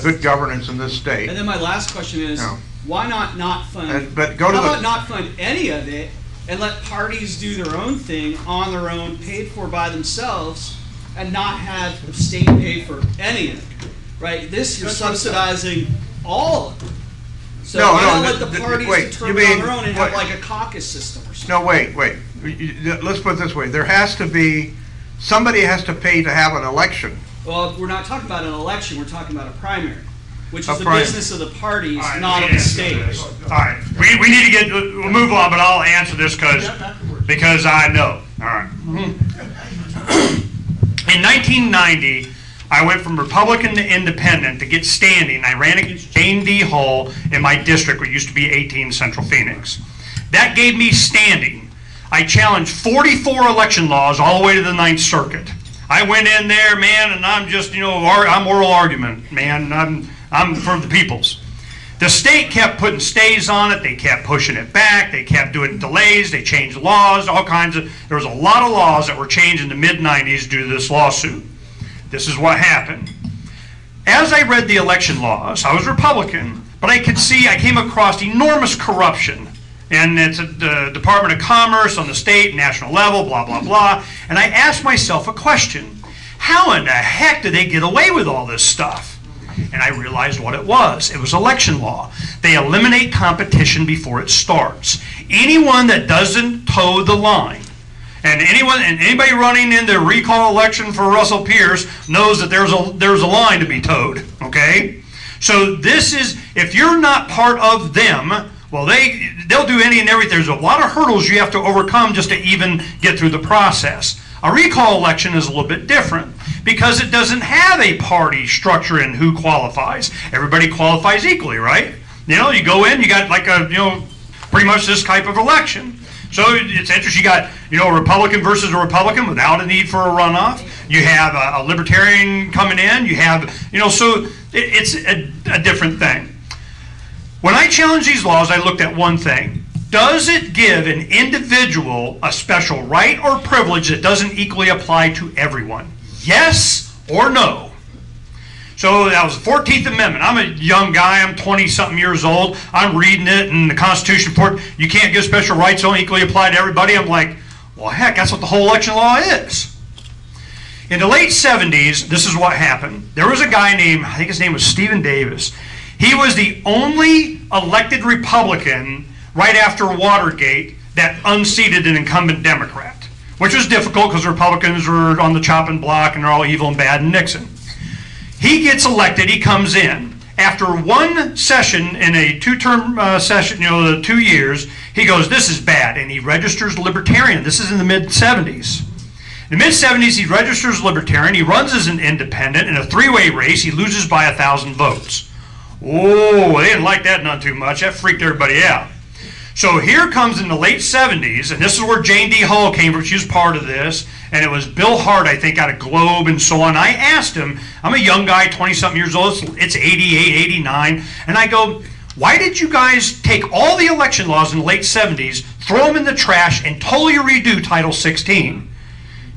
Speaker 4: good governance in this state.
Speaker 5: And then my last question is, why not fund? Not fund any of it and let parties do their own thing on their own, paid for by themselves, and not have the state pay for any of it? Right? This you're subsidizing all of it. So why not let the parties determine on their own and have like a caucus system or something?
Speaker 4: No, wait. Let's put it this way. There has to be, somebody has to pay to have an election.
Speaker 5: Well, we're not talking about an election. We're talking about a primary, which is the business of the parties, not of the state.
Speaker 1: All right. We need to we'll move on, but I'll answer this because I know. All right. In 1990, I went from Republican to Independent to get standing. I ran against Jane D. Hull in my district, which used to be 18 Central Phoenix. That gave me standing. I challenged 44 election laws all the way to the 9th Circuit. I went in there, man, and I'm just, I'm oral argument, man. I'm for the peoples. The state kept putting stays on it. They kept pushing it back. They kept doing delays. They changed laws, all kinds of, there was a lot of laws that were changed in the mid-90s due to this lawsuit. This is what happened. As I read the election laws, I was Republican, but I could see, I came across enormous corruption. And it's the Department of Commerce on the state and national level, blah, blah, blah. And I asked myself a question. How in the heck did they get away with all this stuff? And I realized what it was. It was election law. They eliminate competition before it starts. Anyone that doesn't toe the line, and anybody running in the recall election for Russell Pierce knows that there's a line to be towed, okay? So this is, if you're not part of them, well, they'll do any and everything. There's a lot of hurdles you have to overcome just to even get through the process. A recall election is a little bit different because it doesn't have a party structure in who qualifies. Everybody qualifies equally, right? You know, you go in, you got like a, pretty much this type of election. So it's interesting, you got, a Republican versus a Republican without a need for a runoff. You have a Libertarian coming in, you have, so it's a different thing. When I challenged these laws, I looked at one thing. Does it give an individual a special right or privilege that doesn't equally apply to everyone? Yes or no? So that was the 14th Amendment. I'm a young guy. I'm 20-something years old. I'm reading it, and the Constitution report, you can't give special rights don't equally apply to everybody. I'm like, well, heck, that's what the whole election law is. In the late 70s, this is what happened. There was a guy named, I think his name was Stephen Davis. He was the only elected Republican right after Watergate that unseated an incumbent Democrat, which was difficult because Republicans were on the chopping block and they're all evil and bad and Nixon. He gets elected, he comes in. After one session in a two-term session, the 2 years, he goes, this is bad, and he registers Libertarian. This is in the mid-70s. In the mid-70s, he registers Libertarian. He runs as an independent in a three-way race. He loses by 1,000 votes. Oh, they didn't like that none too much. That freaked everybody out. So here comes in the late 70s, and this is where Jane D. Hall came from. She was part of this, and it was Bill Hart, I think, out of Globe and so on. I asked him, I'm a young guy, 20-something years old, it's 88, 89, and I go, why did you guys take all the election laws in the late 70s, throw them in the trash, and totally redo Title 16?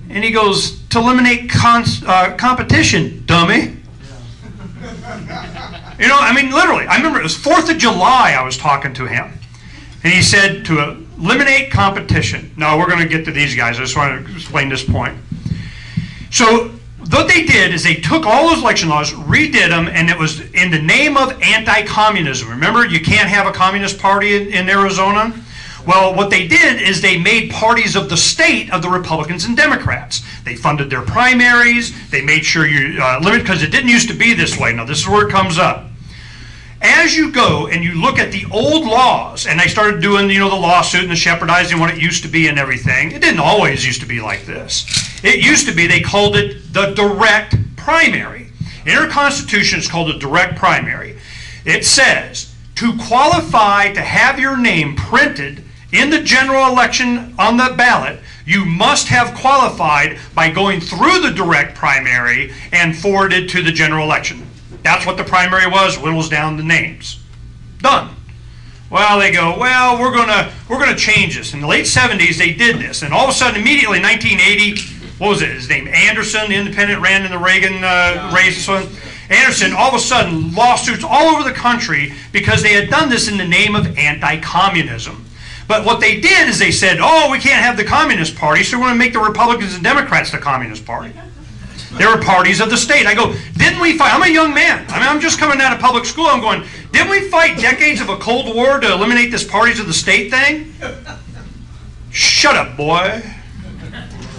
Speaker 1: And he goes, to eliminate competition, dummy. Literally, I remember it was 4th of July I was talking to him. And he said to eliminate competition. Now, we're going to get to these guys. I just want to explain this point. So what they did is they took all those election laws, redid them, and it was in the name of anti-communism. Remember, you can't have a communist party in Arizona? Well, what they did is they made parties of the state of the Republicans and Democrats. They funded their primaries. They made sure you limit, because it didn't used to be this way. Now, this is where it comes up. As you go and you look at the old laws, and they started doing, the lawsuit and the shepherdizing, what it used to be and everything, it didn't always used to be like this. It used to be, they called it the direct primary. In our Constitution, it's called a direct primary. It says, to qualify to have your name printed in the general election on the ballot, you must have qualified by going through the direct primary and forwarded to the general election. That's what the primary was, whittles down the names. Done. Well, they go, well, we're gonna change this. In the late 70s, they did this, and all of a sudden, immediately, 1980, what was it? His name Anderson, the independent, ran in the Reagan race and so on. Anderson, all of a sudden, lawsuits all over the country because they had done this in the name of anti-communism. But what they did is they said, oh, we can't have the Communist Party, so we're going to make the Republicans and Democrats the Communist Party. They were parties of the state. I go, didn't we fight? I'm a young man. I'm just coming out of public school. I'm going, didn't we fight decades of a Cold War to eliminate this parties of the state thing? Shut up, boy.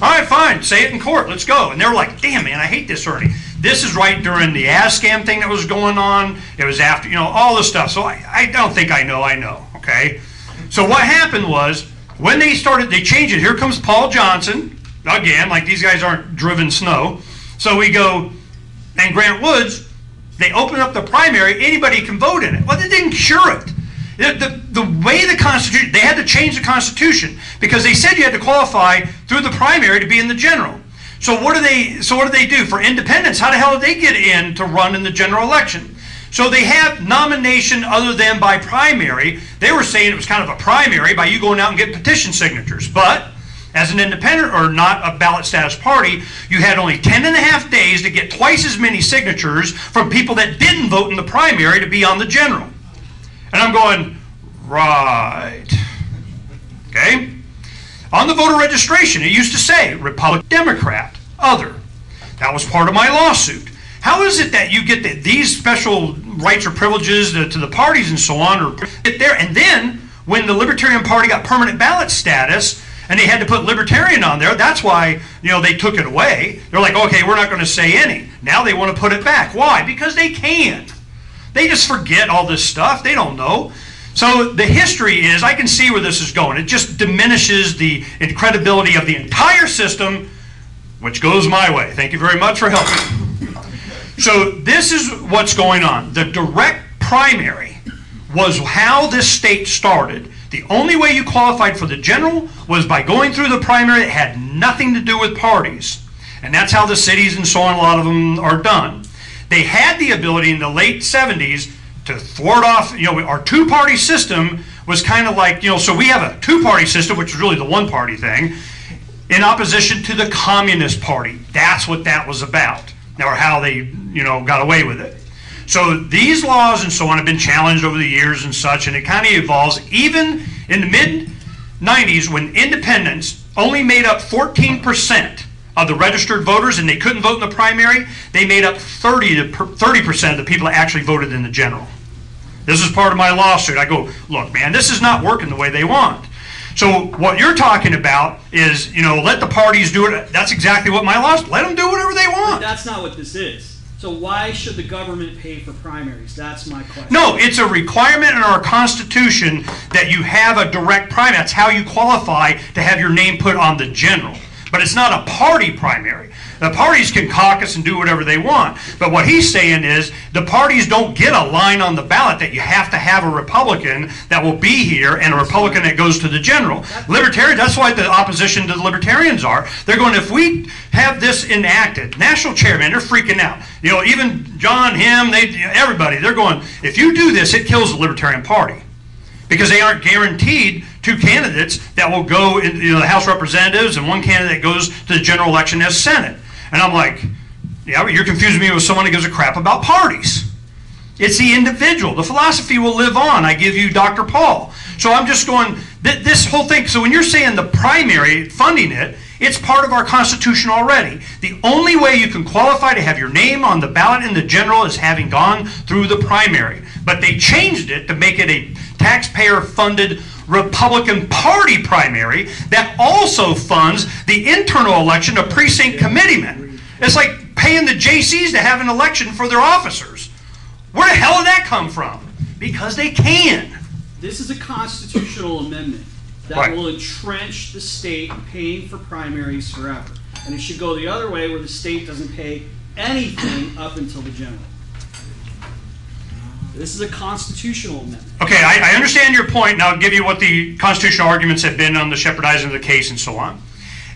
Speaker 1: All right, fine. Say it in court. Let's go. And they were like, damn, man, I hate this already. This is right during the ASCAM thing that was going on. It was after, all this stuff. So I don't think I know, okay? So what happened was, when they changed it. Here comes Paul Johnson. Again, like these guys aren't driven snow. So we go, and Grant Woods, they open up the primary, anybody can vote in it. Well, they didn't cure it. The way the Constitution, they had to change the Constitution because they said you had to qualify through the primary to be in the general. So what do they do? For independents, how the hell did they get in to run in the general election? So they have nomination other than by primary. They were saying it was kind of a primary by you going out and getting petition signatures. But as an independent or not a ballot status party, you had only 10.5 days to get twice as many signatures from people that didn't vote in the primary to be on the general. And I'm going, right. Okay? On the voter registration, it used to say Republican, Democrat, other. That was part of my lawsuit. How is it that you get these special rights or privileges to the parties and so on, or get there, and then when the Libertarian Party got permanent ballot status and they had to put Libertarian on there, that's why they took it away. They're like, okay, we're not going to say any. Now they want to put it back. Why? Because they can. They just forget all this stuff. They don't know. So the history is, I can see where this is going. It just diminishes the credibility of the entire system, which goes my way. Thank you very much for helping. So this is what's going on. The direct primary was how this state started. The only way you qualified for the general was by going through the primary. It had nothing to do with parties. And that's how the cities and so on, a lot of them are done. They had the ability in the late 70s to thwart off, our two-party system was kind of like, so we have a two-party system, which is really the one-party thing, in opposition to the Communist Party. That's what that was about, or how they, got away with it. So these laws and so on have been challenged over the years and such, and it kind of evolves. Even in the mid-90s, when independents only made up 14% of the registered voters and they couldn't vote in the primary, they made up 30% of the people that actually voted in the general. This is part of my lawsuit. I go, look, man, this is not working the way they want. So what you're talking about is, let the parties do it. That's exactly what my lawsuit. Let them do whatever they want.
Speaker 5: But that's not what this is. So why should the government pay for primaries? That's my question.
Speaker 1: No, it's a requirement in our Constitution that you have a direct primary. That's how you qualify to have your name put on the general. But it's not a party primary. The parties can caucus and do whatever they want. But what he's saying is the parties don't get a line on the ballot that you have to have a Republican that will be here and a Republican that goes to the general. Libertarian, that's why the opposition to the Libertarians are. They're going, if we have this enacted, national chairman, they're freaking out. Even John, everybody, they're going, if you do this, it kills the Libertarian Party. Because they aren't guaranteed two candidates that will go in the House of Representatives and one candidate goes to the general election as Senate. And I'm like, yeah, but you're confusing me with someone who gives a crap about parties. It's the individual. The philosophy will live on. I give you Dr. Paul. So I'm just going, this whole thing, so when you're saying the primary, funding it, it's part of our Constitution already. The only way you can qualify to have your name on the ballot in the general is having gone through the primary. But they changed it to make it a taxpayer-funded Republican Party primary that also funds the internal election of precinct committeemen. It's like paying the JCs to have an election for their officers. Where the hell did that come from? Because they can.
Speaker 5: This is a constitutional amendment that will entrench the state paying for primaries forever. And it should go the other way where the state doesn't pay anything up until the general. This is a constitutional amendment. Okay,
Speaker 1: I understand your point, and I'll give you what the constitutional arguments have been on the shepherdizing of the case and so on.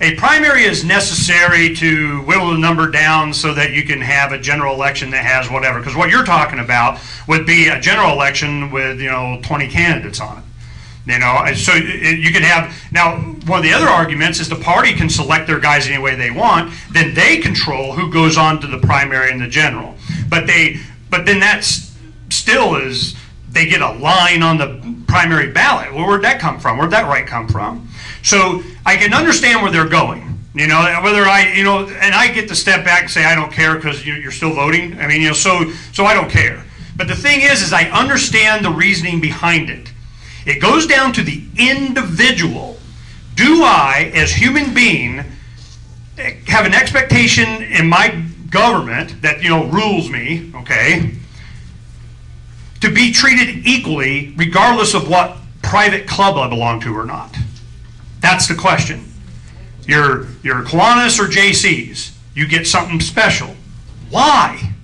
Speaker 1: A primary is necessary to whittle the number down so that you can have a general election that has whatever. Because what you're talking about would be a general election with 20 candidates on it. So you can have, now one of the other arguments is the party can select their guys any way they want, then they control who goes on to the primary and the general. But then that's still is, they get a line on the primary ballot. Well, where'd that come from? Where'd that right come from? So I can understand where they're going. Whether and I get to step back and say I don't care because you're still voting. I mean, so I don't care. But the thing is I understand the reasoning behind it. It goes down to the individual. Do I, as human being, have an expectation in my government that rules me, okay, to be treated equally regardless of what private club I belong to or not? That's the question. You're Kiwanis or JCs, you get something special. Why?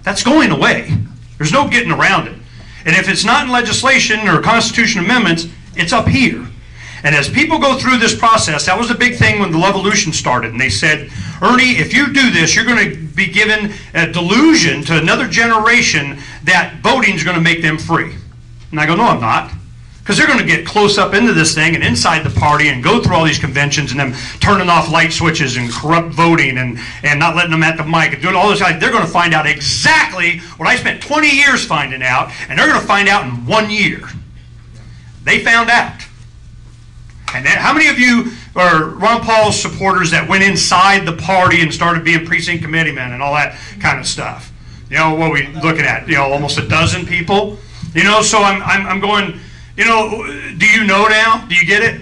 Speaker 1: That's going away. There's no getting around it. And if it's not in legislation or constitution amendments, it's up here. And as people go through this process, that was the big thing when the Levolution started. And they said, Ernie, if you do this, you're going to be given a delusion to another generation that voting is going to make them free. And I go, no, I'm not. Because they're going to get close up into this thing and inside the party and go through all these conventions and them turning off light switches and corrupt voting and not letting them at the mic and doing all this. They're going to find out exactly what I spent 20 years finding out, and they're going to find out in 1 year. They found out. And then, how many of you are Ron Paul's supporters that went inside the party and started being precinct committeemen and all that kind of stuff? You know, what are we looking at? You know, almost a dozen people. You know, so I'm going, you know, do you know now? Do you get it?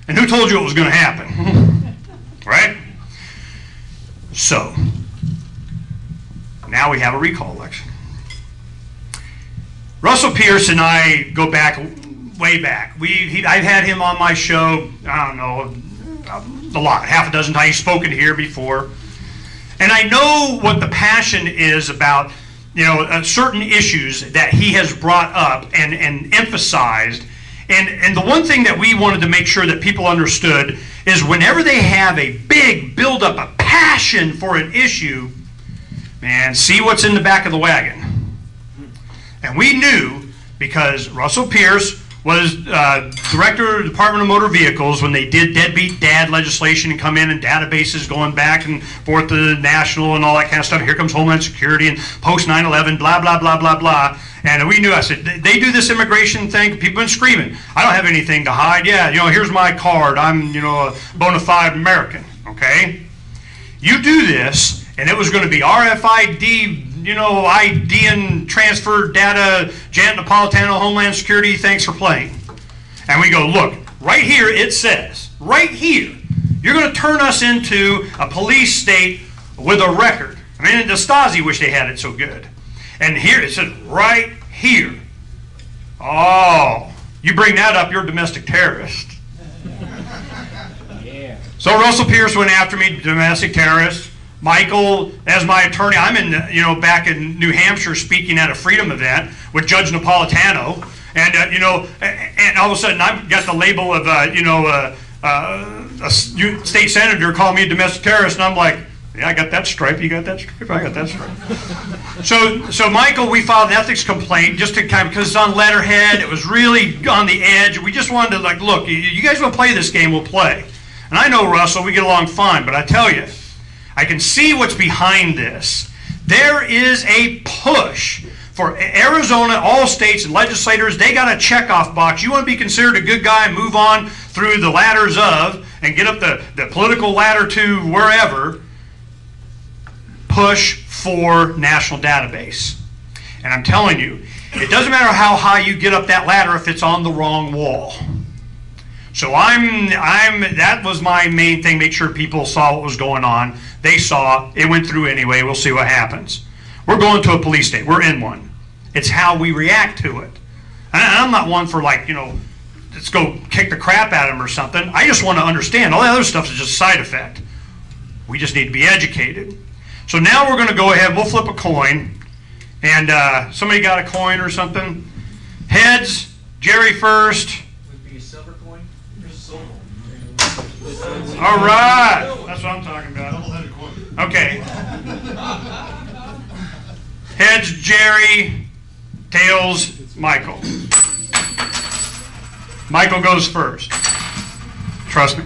Speaker 1: And who told you it was going to happen? Right? So, now we have a recall election. Russell Pierce and I go back, way back. I've had him on my show, I don't know, a lot, half a dozen times. He's spoken here before. And I know what the passion is about, you know, certain issues that he has brought up and emphasized. And the one thing that we wanted to make sure that people understood is whenever they have a big buildup of passion for an issue, man, see what's in the back of the wagon. And we knew, because Russell Pierce was director of the Department of Motor Vehicles when they did deadbeat dad legislation and come in and databases going back and forth to the national and all that kind of stuff. Here comes Homeland Security and post 9/11, blah, blah, blah, blah, blah. And we knew, I said, they do this immigration thing, people have been screaming. I don't have anything to hide. Yeah, you know, here's my card. I'm, you know, a bona fide American, okay? You do this, and it was going to be RFID, you know, ID and transfer data, Janet Napolitano, Homeland Security, thanks for playing. And we go, look, right here it says, right here, you're going to turn us into a police state with a record. I mean, the Stasi wish they had it so good. And here it says, right here. Oh, you bring that up, you're a domestic terrorist.
Speaker 5: Yeah.
Speaker 1: So Russell Pierce went after me, domestic terrorist. Michael, as my attorney, I'm in, you know, back in New Hampshire speaking at a freedom event with Judge Napolitano, and you know, and all of a sudden I've got the label of, you know, a state senator calling me a domestic terrorist, and I'm like, yeah, I got that stripe. You got that stripe? I got that stripe. So Michael, we filed an ethics complaint just to kind of, because it's on letterhead. It was really on the edge. We just wanted to, like, look, you guys want to play this game? We'll play. And I know Russell, we get along fine, but I tell you, I can see what's behind this. There is a push for Arizona, all states and legislators. They got a checkoff box. You want to be considered a good guy and move on through the ladders of and get up the political ladder to wherever. Push for national database. And I'm telling you, it doesn't matter how high you get up that ladder if it's on the wrong wall. So that was my main thing, make sure people saw what was going on. They saw, it went through anyway, we'll see what happens. We're going to a police state, we're in one. It's how we react to it. And I'm not one for, like, you know, let's go kick the crap out of them or something. I just want to understand, all the other stuff is just a side effect. We just need to be educated. So now we're going to go ahead, we'll flip a coin, and somebody got a coin or something? Heads, Jerry first.
Speaker 3: Would be a silver coin? Silver.
Speaker 1: All right, that's what I'm talking about.
Speaker 3: Double-headed coin.
Speaker 1: Okay. Heads, Jerry. Tails, Michael. Michael goes first. Trust me.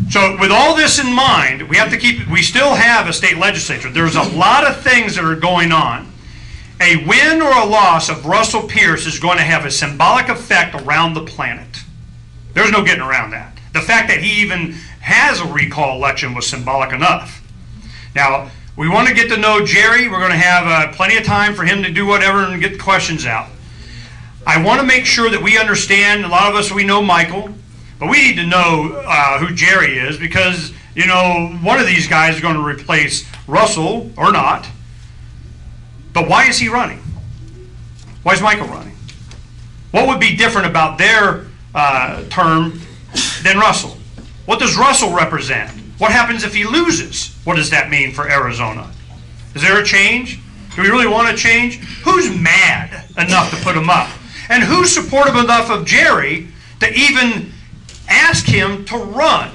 Speaker 1: So with all this in mind, we have to we still have a state legislature. There's a lot of things that are going on. A win or a loss of Russell Pierce is going to have a symbolic effect around the planet. There's no getting around that. The fact that he even has a recall election was symbolic enough. Now, we want to get to know Jerry. We're going to have plenty of time for him to do whatever and get the questions out. I want to make sure that we understand, a lot of us, we know Michael, but we need to know who Jerry is, because, you know, one of these guys is going to replace Russell or not. But why is he running? Why is Michael running? What would be different about their term than Russell? What does Russell represent? What happens if he loses? What does that mean for Arizona? Is there a change? Do we really want to change? Who's mad enough to put him up? And who's supportive enough of Jerry to even ask him to run?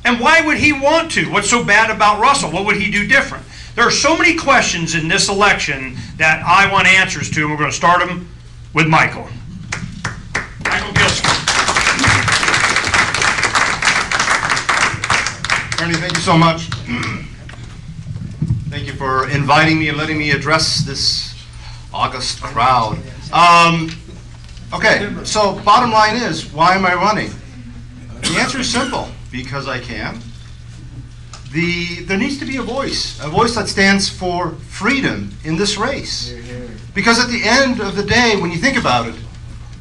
Speaker 1: And why would he want to? What's so bad about Russell? What would he do different? There are so many questions in this election that I want answers to, and we're going to start them with Michael. Michael Kielsky.
Speaker 6: Ernie, thank you so much. Thank you for inviting me and letting me address this august crowd. Okay, so bottom line is, why am I running? The answer is simple, because I can. There needs to be a voice that stands for freedom in this race. Because at the end of the day, when you think about it,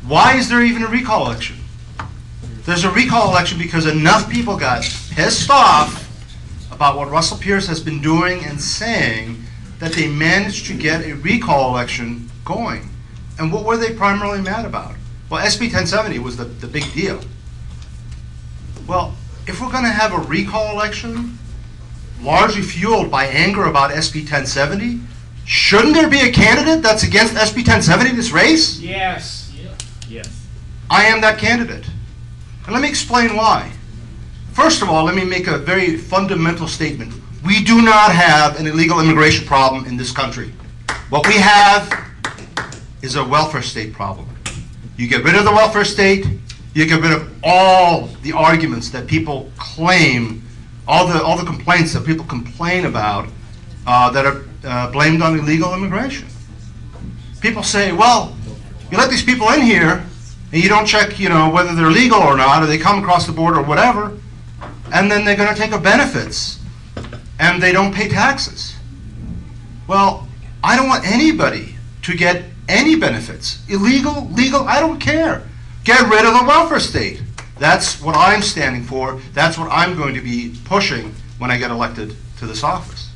Speaker 6: why is there even a recall election? There's a recall election because enough people got pissed off about what Russell Pierce has been doing and saying that they managed to get a recall election going. And what were they primarily mad about? Well, SB 1070 was the big deal. Well, if we're going to have a recall election, largely fueled by anger about SB 1070, shouldn't there be a candidate that's against SB 1070 in this race?
Speaker 5: Yes.
Speaker 3: Yes.
Speaker 6: I am that candidate. And let me explain why. First of all, let me make a very fundamental statement. We do not have an illegal immigration problem in this country. What we have is a welfare state problem. You get rid of the welfare state, you get rid of all the arguments that people claim, all the complaints that people complain about that are blamed on illegal immigration. People say, well, you let these people in here and you don't check, whether they're legal or not, or they come across the border or whatever, and then they're going to take our benefits and they don't pay taxes. Well, I don't want anybody to get any benefits. Illegal, legal, I don't care. Get rid of the welfare state. That's what I'm standing for. That's what I'm going to be pushing when I get elected to this office.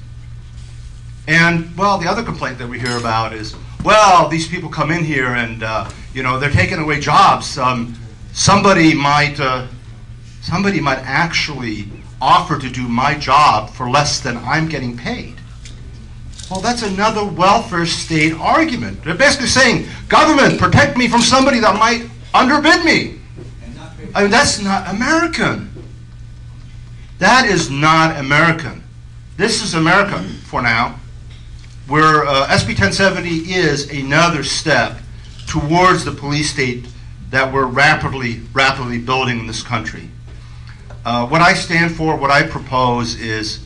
Speaker 6: And, well, the other complaint that we hear about is, well, these people come in here and, they're taking away jobs. Somebody might actually offer to do my job for less than I'm getting paid. Well, that's another welfare state argument. They're basically saying, government, protect me from somebody that might underbid me. I mean, that's not American. That is not American. This is America for now, where SB 1070 is another step towards the police state that we're rapidly building in this country. What I stand for, what I propose is,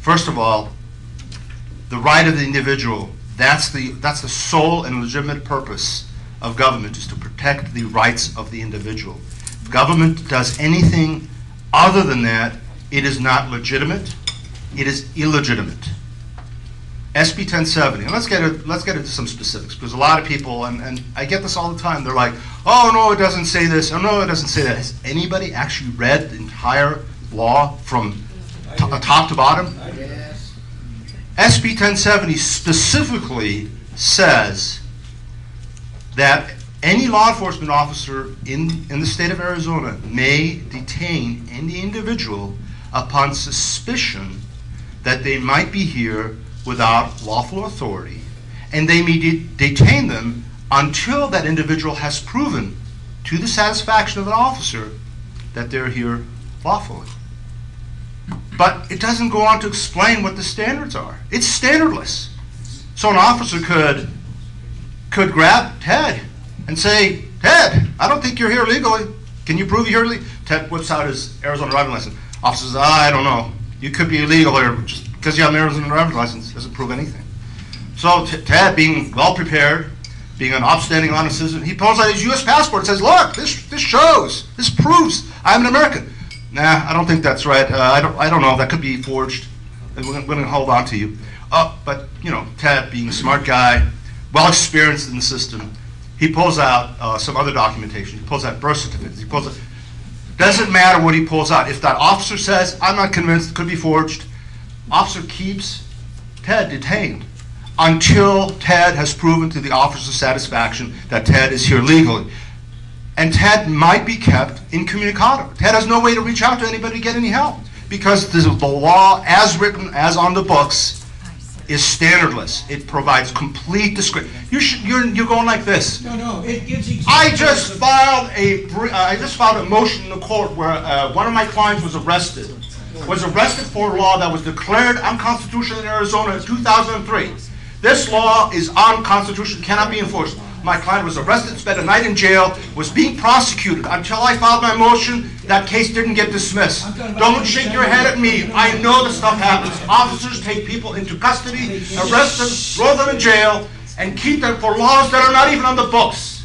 Speaker 6: first of all, the right of the individual. That's the sole and legitimate purpose of government, is to protect the rights of the individual. If government does anything other than that, it is not legitimate, it is illegitimate. SB 1070, and let's get into some specifics, because a lot of people, and I get this all the time, they're like, oh no, it doesn't say this, oh no, it doesn't say that. Has anybody actually read the entire law from top to bottom?
Speaker 2: Yes.
Speaker 6: SB 1070 specifically says that any law enforcement officer in the state of Arizona may detain any individual upon suspicion that they might be here without lawful authority, and they may detain them until that individual has proven to the satisfaction of an officer that they're here lawfully. But it doesn't go on to explain what the standards are. It's standardless. So an officer could grab Ted and say, Ted, I don't think you're here legally. Can you prove you're here legally? Ted whips out his Arizona driving license. Officer says, I don't know. You could be illegal here just because you have an Arizona driving license. Doesn't prove anything. So Ted, being well prepared, being an upstanding, honest citizen, he pulls out his U.S. passport and says, look, this shows, this proves I'm an American. Nah, I don't think that's right. I don't know. That could be forged. We're going to hold on to you. But Ted, being a smart guy, well experienced in the system, he pulls out some other documentation. He pulls out birth certificates. He pulls out. Doesn't matter what he pulls out. If that officer says, I'm not convinced, it could be forged, officer keeps Ted detained until Ted has proven to the officer's satisfaction that Ted is here legally. And Ted might be kept incommunicado. Ted has no way to reach out to anybody to get any help, because the law, as written, as on the books, is standardless. It provides complete discretion. You're going like this.
Speaker 3: No, it gives you.
Speaker 6: I just filed a motion in the court where one of my clients was arrested, was arrested for a law that was declared unconstitutional in Arizona in 2003. This law is unconstitutional, cannot be enforced. My client was arrested, spent a night in jail, was being prosecuted. Until I filed my motion, that case didn't get dismissed. Don't shake your head at me. I know this stuff happens. Officers take people into custody, arrest them, throw them in jail, and keep them for laws that are not even on the books.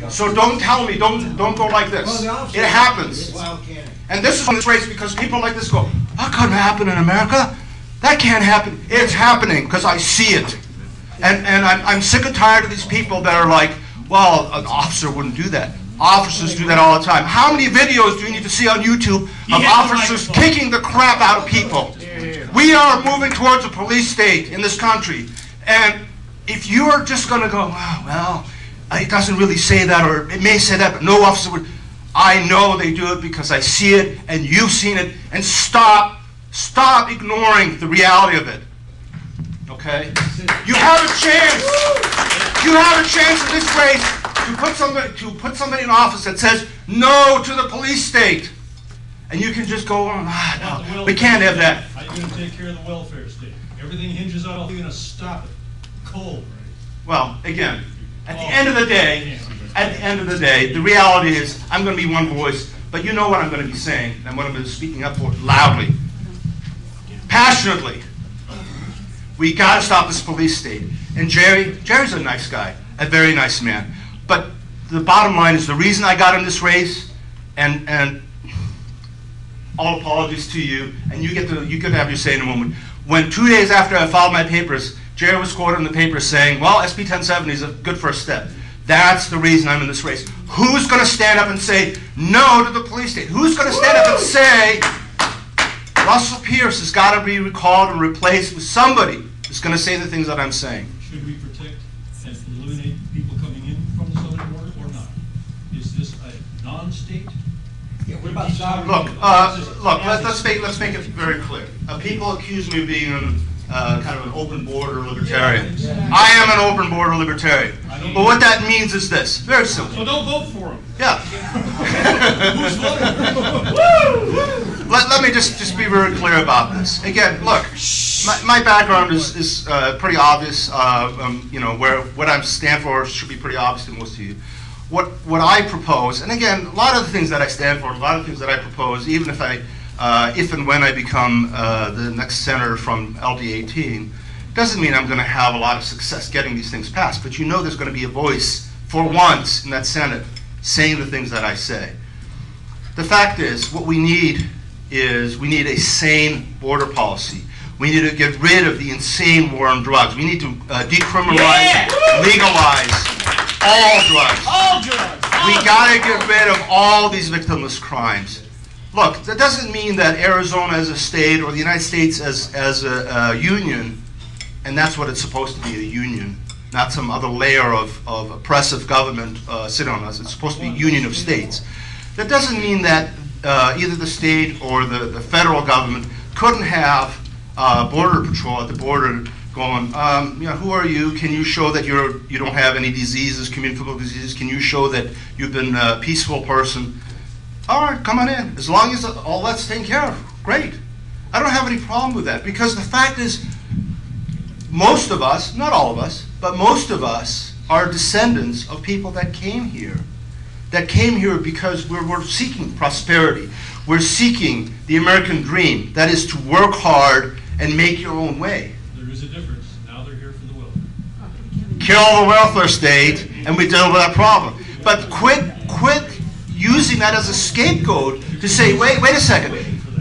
Speaker 6: So don't tell me, don't go like this. It happens. And this is on this race because people like this go, that couldn't happen in America. That can't happen. It's happening because I see it. And I'm sick and tired of these people that are like, well, an officer wouldn't do that. Officers do that all the time. How many videos do you need to see on YouTube of officers kicking the crap out of people? We are moving towards a police state in this country. And if you're just going to go, oh, well, it doesn't really say that, or it may say that, but no officer would. I know they do it because I see it, and you've seen it. And stop ignoring the reality of it. Okay? You have a chance. You have a chance in this race to put somebody in office that says no to the police state, and you can just go on. No, we can't have that.
Speaker 7: How are you going to take care of the welfare state? Everything hinges on how you're going to stop it. Cold.
Speaker 6: Well, again, at the end of the day, the reality is I'm going to be one voice, but you know what I'm going to be saying and what I'm going to be speaking up for loudly, passionately. We got to stop this police state. And Jerry's a nice guy, a very nice man. But the bottom line is the reason I got in this race, and all apologies to you, and you get to have your say in a moment. When 2 days after I filed my papers, Jerry was quoted in the paper saying, well, SB 1070 is a good first step. That's the reason I'm in this race. Who's going to stand up and say no to the police state? Who's going to stand up and say Russell Pierce has got to be recalled and replaced with somebody who's going to say the things that I'm saying?
Speaker 7: Should we protect and eliminate people coming in from the southern border or not? Is this a non-state?
Speaker 3: Yeah, what about sovereignty?
Speaker 6: Look. Let's make it very clear. People accuse me of being kind of an open border libertarian.
Speaker 7: Yeah.
Speaker 6: I am an open border libertarian. But what that means is this: very simple.
Speaker 7: So don't vote for him.
Speaker 6: Yeah.
Speaker 7: Who's voting?
Speaker 6: Let me just be very clear about this. Again, look, my background is pretty obvious. You know, what I stand for should be pretty obvious to most of you. What I propose, and again, a lot of the things that I stand for, a lot of things that I propose, even if and when I become the next senator from LD18, doesn't mean I'm going to have a lot of success getting these things passed. But you know there's going to be a voice for once in that Senate saying the things that I say. The fact is, what we need a sane border policy. We need to get rid of the insane war on drugs. We need to decriminalize, legalize all drugs.
Speaker 5: All drugs.
Speaker 6: We got to get rid of all these victimless crimes. Look, that doesn't mean that Arizona as a state or the United States as a union, and that's what it's supposed to be, a union, not some other layer of oppressive government sitting on us. It's supposed to be a union of states. That doesn't mean that either the state or the federal government couldn't have border patrol at the border going, you know, who are you? Can you show that you don't have any diseases, communicable diseases? Can you show that you've been a peaceful person? All right, come on in. As long as all that's taken care of, great. I don't have any problem with that, because the fact is, most of us, not all of us, but most of us are descendants of people that came here. That came here because we're seeking prosperity. We're seeking the American dream. That is to work hard and make your own way.
Speaker 7: There is a difference. Now they're here for the welfare.
Speaker 6: Kill the welfare state, and we deal with that problem. But quit using that as a scapegoat to say, wait a second,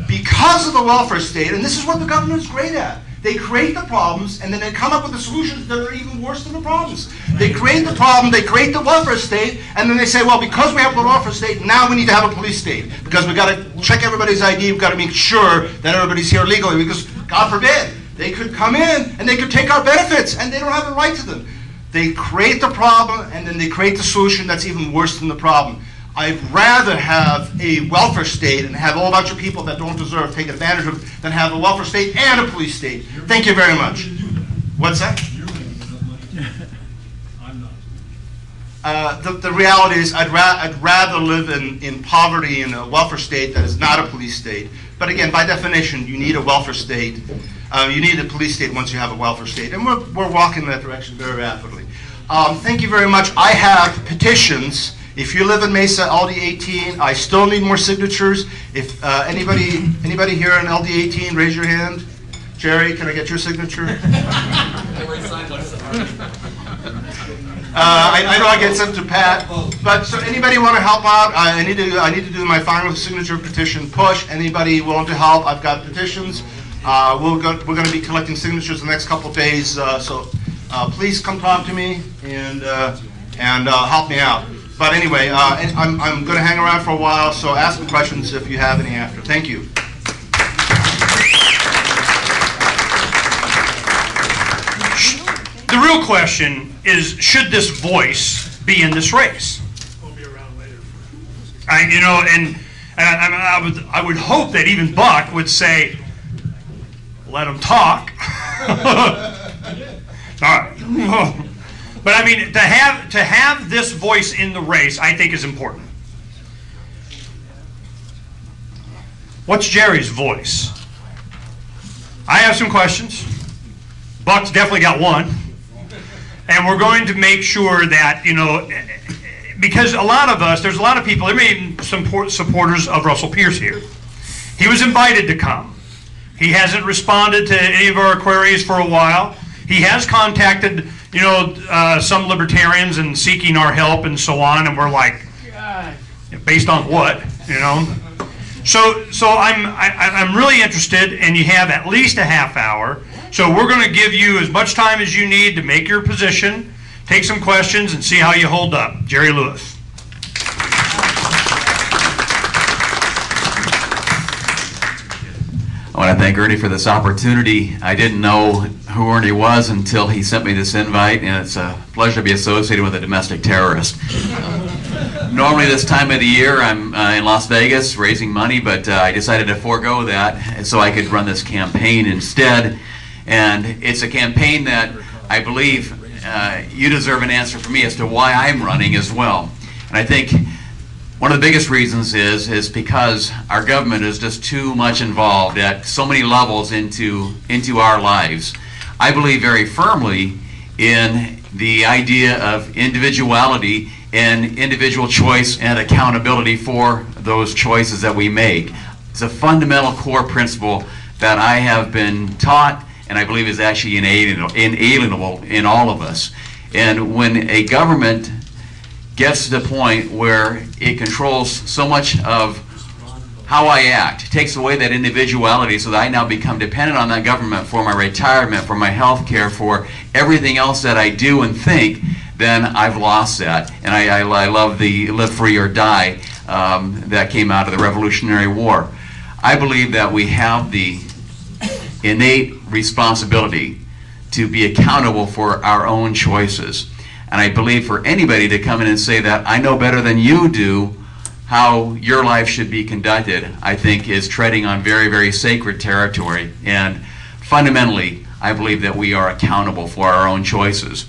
Speaker 6: because of the welfare state, and this is what the government is great at. They create the problems, and then they come up with the solutions that are even worse than the problems. They create the problem, they create the welfare state, and then they say, well, because we have the welfare state, now we need to have a police state. Because we've got to check everybody's ID, we've got to make sure that everybody's here legally, because, God forbid, they could come in and they could take our benefits, and they don't have a right to them. They create the problem, and then they create the solution that's even worse than the problem. I'd rather have a welfare state and have a whole bunch of people that don't deserve take advantage of it than have a welfare state and a police state. Thank you very much. What's that?
Speaker 7: You're making enough money. I'm not.
Speaker 6: the reality is I'd rather live in poverty in a welfare state that is not a police state. But again, by definition, you need a welfare state. You need a police state once you have a welfare state. And we're walking in that direction very rapidly. Thank you very much. I have petitions. If you live in Mesa, LD 18, I still need more signatures. If anybody here in LD 18, raise your hand. Jerry, can I get your signature? I know I get sent to Pat, but so anybody want to help out? I need to do my final signature petition push. Anybody willing to help? I've got petitions. We're going to be collecting signatures the next couple days, so please come talk to me and help me out. But anyway, I'm going to hang around for a while, so ask me questions if you have any after. Thank you.
Speaker 1: The real question is, should this voice be in this race?
Speaker 7: We'll be around later.
Speaker 1: I would hope that even Buck would say, let him talk. All right. But I mean, to have this voice in the race, I think is important. What's Jerry's voice? I have some questions. Buck's definitely got one. And we're going to make sure that, because a lot of us, there's a lot of people, there may be some supporters of Russell Pierce here. He was invited to come. He hasn't responded to any of our queries for a while. He has contacted, some libertarians and seeking our help and so on, and we're like, based on what, So I'm really interested, and you have at least a half hour. So we're going to give you as much time as you need to make your position, take some questions, and see how you hold up. Jerry Lewis.
Speaker 8: I want to thank Ernie for this opportunity. I didn't know who Ernie was until he sent me this invite, and it's a pleasure to be associated with a domestic terrorist. Normally this time of the year I'm in Las Vegas raising money, but I decided to forego that so I could run this campaign instead. And it's a campaign that I believe you deserve an answer from me as to why I'm running as well. And I think one of the biggest reasons is because our government is just too much involved at so many levels into our lives. I believe very firmly in the idea of individuality and individual choice and accountability for those choices that we make. It's a fundamental core principle that I have been taught and I believe is actually inalienable in all of us. And when a government gets to the point where it controls so much of how I act, takes away that individuality so that I now become dependent on that government for my retirement, for my health care, for everything else that I do and think, then I've lost that. And I love the live free or die that came out of the Revolutionary War. I believe that we have the innate responsibility to be accountable for our own choices. And I believe for anybody to come in and say that I know better than you do how your life should be conducted, I think is treading on very, very sacred territory. And fundamentally, I believe that we are accountable for our own choices.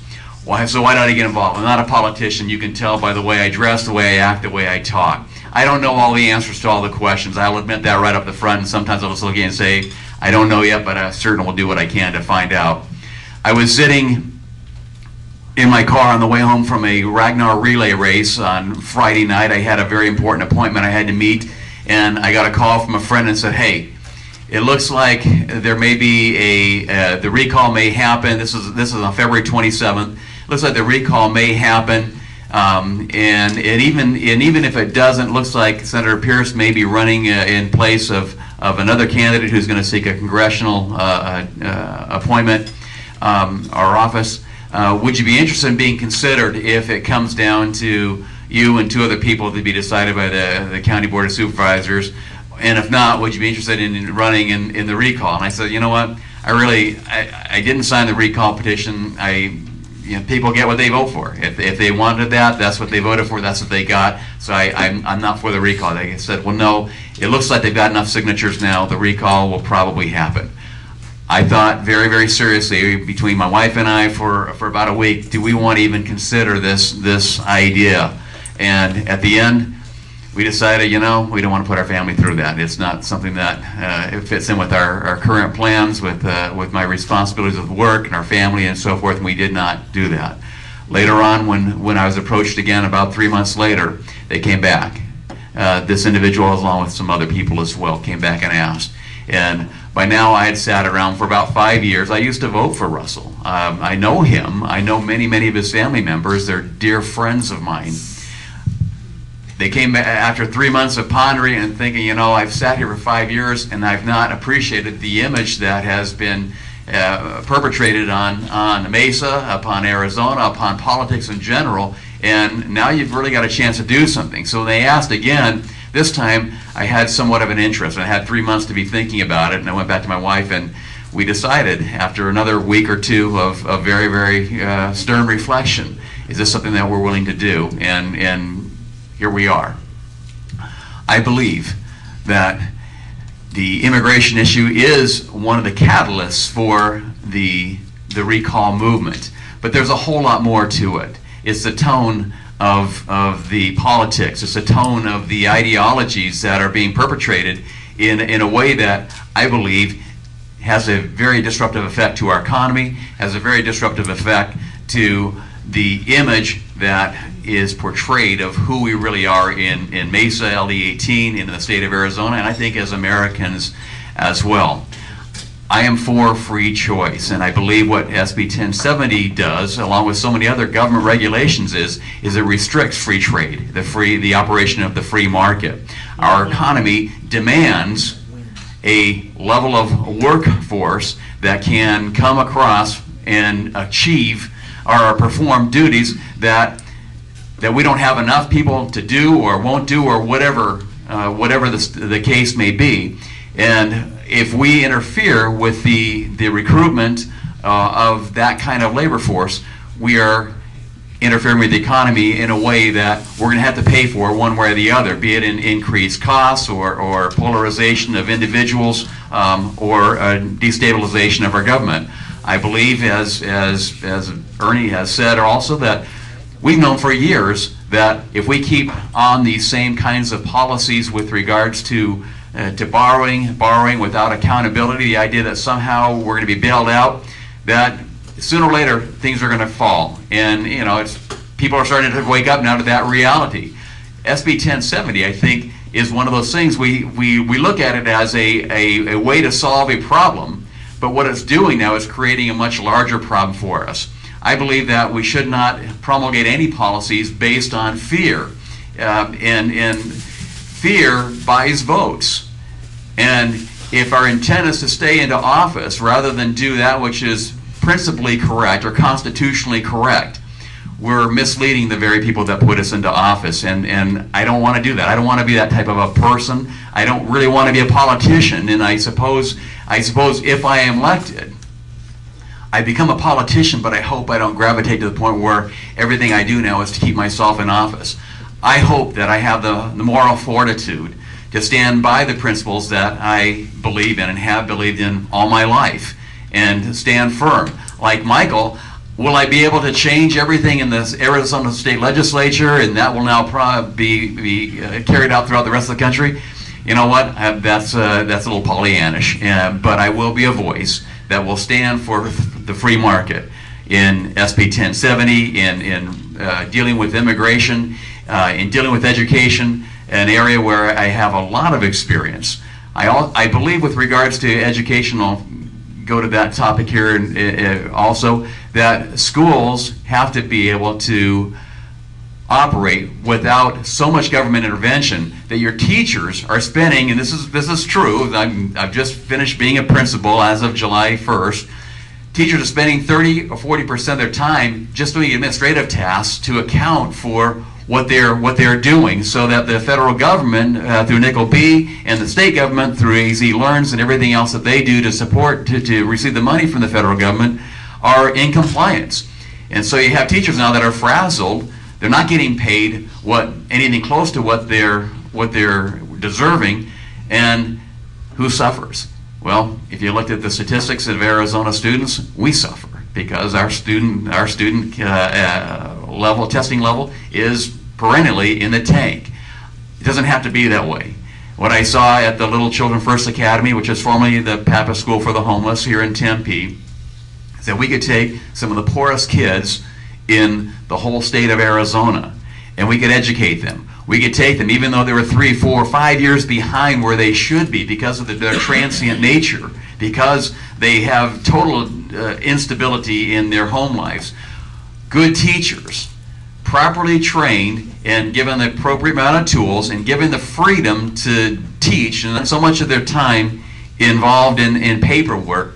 Speaker 8: So why don't I get involved? I'm not a politician. You can tell by the way I dress, the way I act, the way I talk. I don't know all the answers to all the questions. I'll admit that right up the front, and sometimes I'll just look at you and say, I don't know yet, but I certainly will do what I can to find out. I was sitting in my car on the way home from a Ragnar relay race on Friday night. I had a very important appointment I had to meet, and I got a call from a friend and said, hey, it looks like there may be the recall may happen. This is on February 27th. Looks like the recall may happen, and even if it doesn't, looks like Senator Pierce may be running in place of another candidate who's going to seek a congressional appointment or office. Would you be interested in being considered if it comes down to you and two other people to be decided by the County Board of Supervisors? And if not, would you be interested in running in the recall? And I said, you know what? I didn't sign the recall petition. People get what they vote for. If they wanted that, that's what they voted for. That's what they got. So I'm not for the recall. They said, well, no. It looks like they've got enough signatures now. The recall will probably happen. I thought very, very seriously between my wife and I for about a week, do we want to even consider this idea? And at the end, we decided, we don't want to put our family through that. It's not something that it fits in with our current plans, with my responsibilities of work and our family and so forth, and we did not do that. Later on, when I was approached again about 3 months later, they came back. This individual, along with some other people as well, came back and asked. And by now, I had sat around for about 5 years. I used to vote for Russell. I know him. I know many, many of his family members. They're dear friends of mine. They came back after 3 months of pondering and thinking, I've sat here for 5 years and I've not appreciated the image that has been perpetrated on Mesa, upon Arizona, upon politics in general, and now you've really got a chance to do something. So they asked again. This time I had somewhat of an interest. I had 3 months to be thinking about it, and I went back to my wife and we decided after another week or two of very, very stern reflection, is this something that we're willing to do? And here we are. I believe that the immigration issue is one of the catalysts for the recall movement, but there's a whole lot more to it. It's the tone of the politics. It's the tone of the ideologies that are being perpetrated in a way that I believe has a very disruptive effect to our economy, has a very disruptive effect to the image that is portrayed of who we really are in Mesa, LD18, in the state of Arizona, and I think as Americans as well. I am for free choice, and I believe what SB 1070 does, along with so many other government regulations, is it restricts free trade, the operation of the free market. Our economy demands a level of workforce that can come across and achieve or perform duties that we don't have enough people to do or won't do, or whatever the case may be. And if we interfere with the recruitment of that kind of labor force, we are interfering with the economy in a way that we're going to have to pay for one way or the other, be it in increased costs or polarization of individuals or destabilization of our government. I believe, as Ernie has said also, that we've known for years that if we keep on these same kinds of policies with regards to borrowing without accountability, the idea that somehow we're going to be bailed out, that sooner or later things are going to fall. And people are starting to wake up now to that reality. SB 1070, I think, is one of those things we look at it as a way to solve a problem, but what it's doing now is creating a much larger problem for us. I believe that we should not promulgate any policies based on fear, and fear buys votes. And if our intent is to stay into office rather than do that which is principally correct or constitutionally correct, we're misleading the very people that put us into office, and I don't want to do that. I don't want to be that type of a person. I don't really want to be a politician, and I suppose if I am elected, I become a politician, but I hope I don't gravitate to the point where everything I do now is to keep myself in office. I hope that I have the moral fortitude to stand by the principles that I believe in and have believed in all my life, and stand firm. Like Michael, will I be able to change everything in the Arizona State Legislature, and that will now probably be carried out throughout the rest of the country? You know what? That's a little Pollyannish, but I will be a voice that will stand for the free market in SB 1070, in dealing with immigration, in dealing with education, an area where I have a lot of experience. I believe with regards to education, I'll go to that topic here also, that schools have to be able to operate without so much government intervention that your teachers are spending, and this is true, I've just finished being a principal as of July 1st, teachers are spending 30 or 40% of their time just doing administrative tasks to account for what they're doing, so that the federal government through Nickel B and the state government through AZ Learns and everything else that they do to support, to receive the money from the federal government, are in compliance. And so you have teachers now that are frazzled. They're not getting paid anything close to what they're deserving, and who suffers? Well, if you looked at the statistics of Arizona students, we suffer because our student testing level is perennially in the tank. It doesn't have to be that way. What I saw at the Little Children First Academy, which is formerly the Papa School for the Homeless here in Tempe, is that we could take some of the poorest kids in the whole state of Arizona and we could educate them. We could take them, even though they were 3, 4, 5 years behind where they should be because of their transient nature, because they have total instability in their home lives. Good teachers, properly trained and given the appropriate amount of tools and given the freedom to teach, and so much of their time involved in paperwork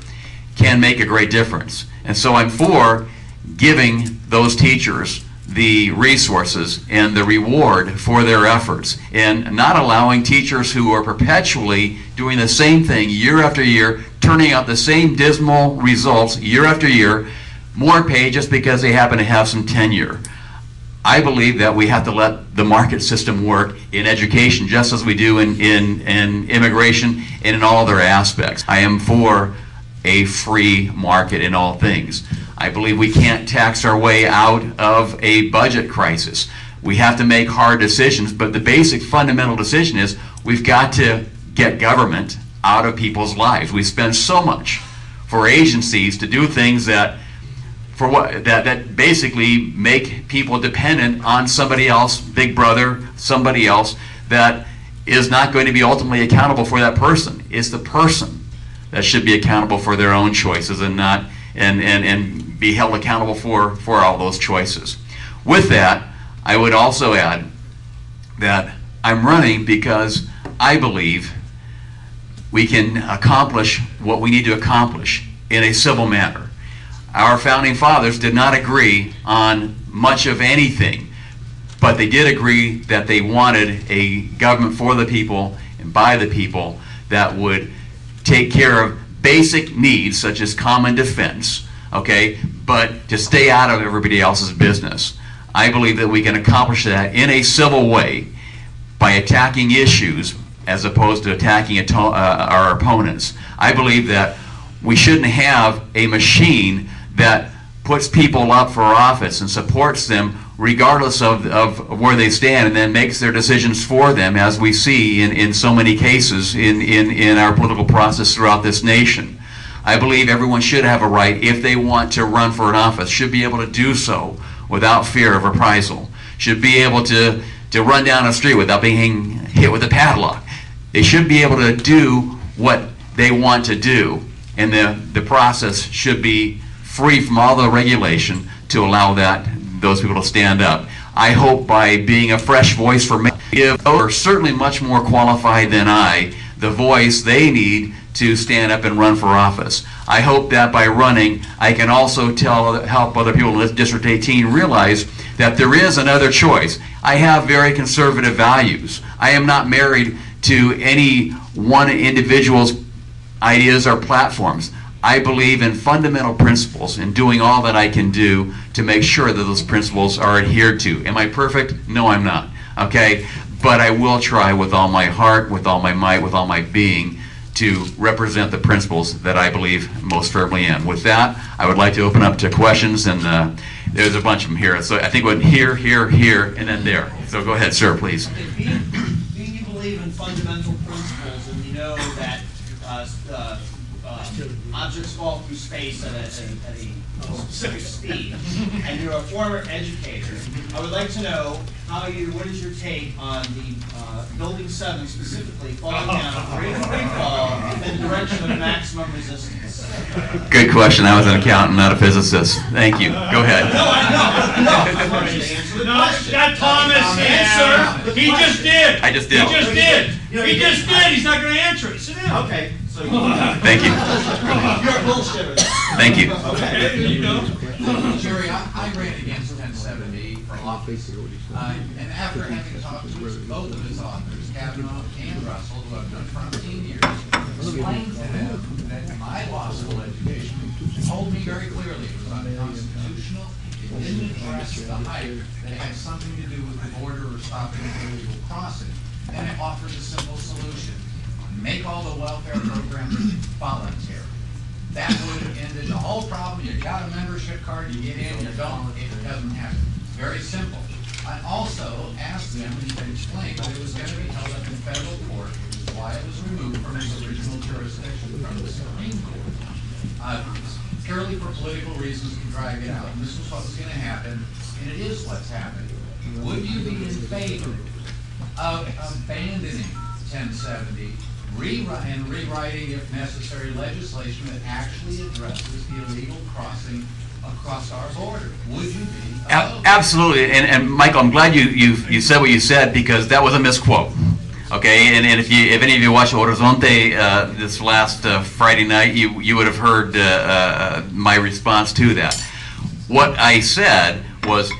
Speaker 8: can make a great difference. And so I'm for giving those teachers the resources and the reward for their efforts, and not allowing teachers who are perpetually doing the same thing year after year, turning out the same dismal results year after year, more pay just because they happen to have some tenure. I believe that we have to let the market system work in education just as we do in immigration and in all other aspects. I am for a free market in all things. I believe we can't tax our way out of a budget crisis. We have to make hard decisions, but the basic fundamental decision is we've got to get government out of people's lives. We spend so much for agencies to do things that basically make people dependent on somebody else, Big Brother, somebody else that is not going to be ultimately accountable for that person. It's the person that should be accountable for their own choices and not and be held accountable for all those choices. With that, I would also add that I'm running because I believe we can accomplish what we need to accomplish in a civil manner. Our founding fathers did not agree on much of anything, but they did agree that they wanted a government for the people and by the people that would take care of basic needs such as common defense, okay, but to stay out of everybody else's business. I believe that we can accomplish that in a civil way by attacking issues as opposed to attacking our opponents. I believe that we shouldn't have a machine that puts people up for office and supports them regardless of where they stand and then makes their decisions for them, as we see in so many cases in our political process throughout this nation. I believe everyone should have a right, if they want to run for an office, should be able to do so without fear of reprisal, should be able to run down a street without being hit with a padlock. They should be able to do what they want to do, and the process should be free from all the regulation to allow those people to stand up. I hope by being a fresh voice for me, give those who are certainly much more qualified than I the voice they need to stand up and run for office. I hope that by running, I can also help other people in District 18 realize that there is another choice. I have very conservative values. I am not married to any one individual's ideas or platforms. I believe in fundamental principles and doing all that I can do to make sure that those principles are adhered to. Am I perfect? No, I'm not. Okay? But I will try with all my heart, with all my might, with all my being to represent the principles that I believe most firmly in. With that, I would like to open up to questions, and there's a bunch of them here. So I think we're here, and then there. So go ahead, sir, please.
Speaker 2: Okay, being you believe in fundamental principles, and you know that objects fall through space at a specific speed, and you're a former educator, I would like to know what is your take on the Building 7 specifically falling down free fall in the direction of maximum resistance?
Speaker 8: Good question. I was an accountant, not a physicist. Thank you. Go ahead.
Speaker 2: No, I want you to answer the question.
Speaker 1: Not Thomas, answer. He just did.
Speaker 8: I just did.
Speaker 1: He just did. He just did. He's not going to answer it. Sit down.
Speaker 2: Okay. So
Speaker 8: Thank you.
Speaker 2: You're a bullshitter.
Speaker 8: Thank you.
Speaker 2: Okay.
Speaker 9: Jerry, I ran against 1070 for office, and after having talked to both of his authors, Kavanaugh and Russell, who I've known for 15 years, explained to them that my law school education told me very clearly it was unconstitutional, it didn't address the hype, that it had something to do with the border or stopping an illegal crossing, and it offered a simple solution. make all the welfare programs voluntary. That would have ended the whole problem. You got a membership card, you get in, you don't, it doesn't happen. Very simple. I also asked them, and they explained that it was going to be held up in federal court, which is why it was removed from its original jurisdiction from the Supreme Court. Purely for political reasons to drag it out. And this is what was going to happen, and it is what's happening. Would you be in favor of abandoning 1070, and rewriting, if necessary, legislation that actually addresses the illegal crossing across our border? Would you be?
Speaker 8: Absolutely, and Michael, I'm glad you said what you said, because that was a misquote. Okay, and if any of you watched Horizonte this last Friday night, you would have heard my response to that. What I said was,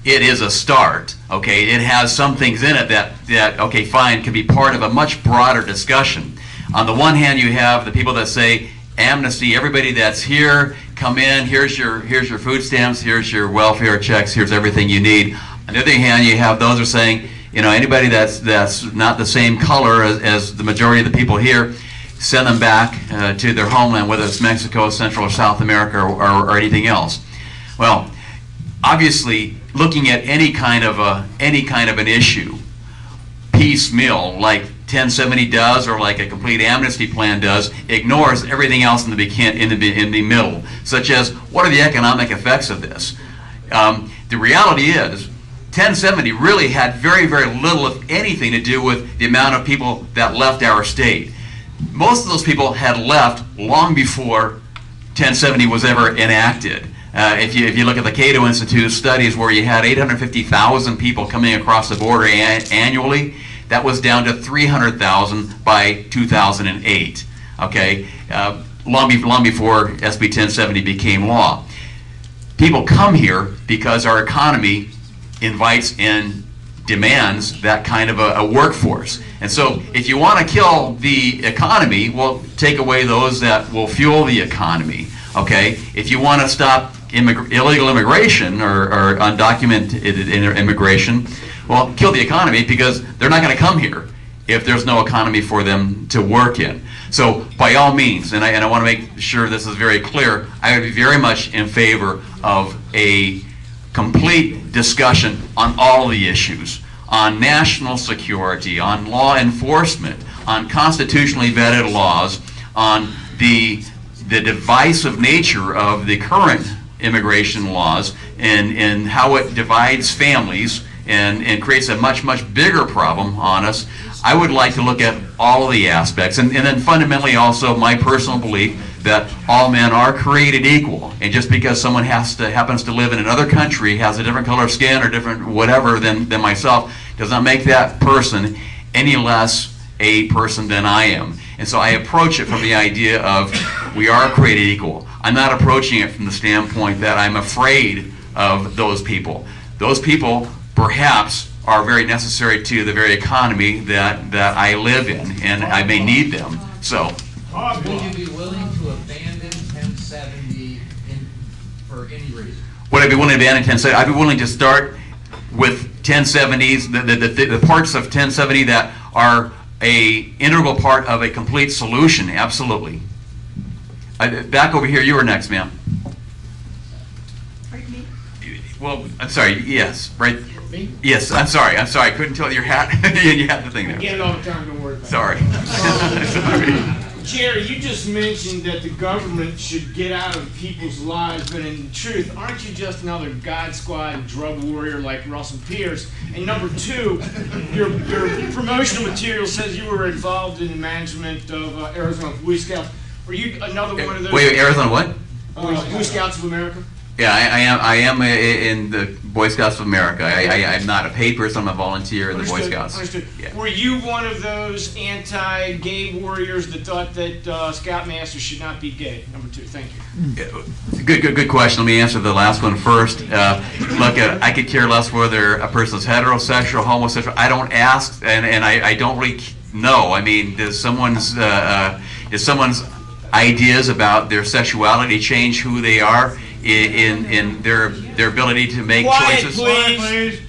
Speaker 8: it is a start. Okay, it has some things in it that okay, fine, can be part of a much broader discussion. On the one hand, you have the people that say amnesty, everybody that's here, come in, here's your food stamps, here's your welfare checks, here's everything you need. On the other hand, you have those who are saying, you know, anybody that's not the same color as the majority of the people here, send them back to their homeland, whether it's Mexico, Central or South America, or anything else. Well, obviously, looking at any kind of an issue piecemeal, like 1070 does, or like a complete amnesty plan does, ignores everything else in the middle, such as, what are the economic effects of this? The reality is, 1070 really had very, very little, if anything, to do with the amount of people that left our state. Most of those people had left long before 1070 was ever enacted. If you look at the Cato Institute studies, where you had 850,000 people coming across the border annually, that was down to 300,000 by 2008. Okay, long before SB 1070 became law. People come here because our economy invites and demands that kind of a workforce. And so if you want to kill the economy, well, take away those that will fuel the economy. Okay, if you want to stop illegal immigration or undocumented immigration, well, kill the economy, because they're not going to come here if there's no economy for them to work in. So by all means, and I want to make sure this is very clear, I would be very much in favor of a complete discussion on all the issues, on national security, on law enforcement, on constitutionally vetted laws, on the divisive nature of the current immigration laws, and how it divides families and creates a much, much bigger problem on us. I would like to look at all of the aspects, and then fundamentally also my personal belief that all men are created equal, and just because someone happens to live in another country, has a different color of skin or different whatever than myself, does not make that person any less a person than I am. And so I approach it from the idea of, we are created equal. I'm not approaching it from the standpoint that I'm afraid of those people. Those people perhaps are very necessary to the very economy that I live in, and I may need them. So,
Speaker 9: would you be willing to abandon 1070 for any reason?
Speaker 8: Would I be willing to abandon 1070? I'd be willing to start with 1070s, the parts of 1070 that are a integral part of a complete solution. Absolutely. Back over here, you were next, ma'am. Well, I'm sorry. Yes, right.
Speaker 3: Me?
Speaker 8: Yes, I'm sorry. I couldn't tell your hat. You had the thing there.
Speaker 3: I get it all the time. Don't worry about
Speaker 8: Sorry.
Speaker 3: it.
Speaker 8: Sorry.
Speaker 3: Jerry, you just mentioned that the government should get out of people's lives, but in truth, aren't you just another God Squad drug warrior like Russell Pierce? And number two, your promotional material says you were involved in the management of Arizona Boy Scouts. Were you another one of those?
Speaker 8: Wait, Arizona what?
Speaker 3: Boy Scouts of America?
Speaker 8: Yeah, I am in the Boy Scouts of America. I'm not a paid person. I'm a volunteer in the Boy Scouts.
Speaker 3: Understood.
Speaker 8: Yeah.
Speaker 3: Were you one of those anti-gay warriors that thought that Scoutmasters should not be gay? Number two, thank you.
Speaker 8: Good question. Let me answer the last one first. Look, I could care less whether a person's heterosexual, homosexual. I don't ask, and I don't really know. I mean, does someone's ideas about their sexuality change who they are in their ability to make
Speaker 3: Quiet,
Speaker 8: choices?
Speaker 3: please.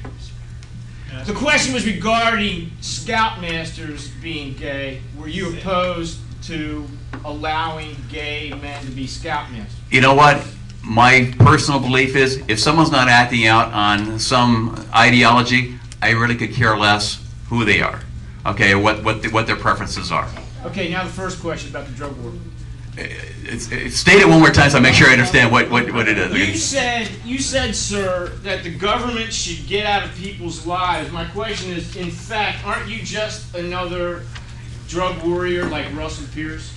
Speaker 3: The question was regarding scoutmasters being gay. Were you opposed to allowing gay men to be scoutmasters?
Speaker 8: You know what? My personal belief is if someone's not acting out on some ideology, I really could care less who they are, okay, what their preferences are.
Speaker 3: Okay, now the first question about the drug war.
Speaker 8: State it one more time so I make sure I understand what it is.
Speaker 3: You said, sir, that the government should get out of people's lives. My question is, in fact, aren't you just another drug warrior like Russell Pierce?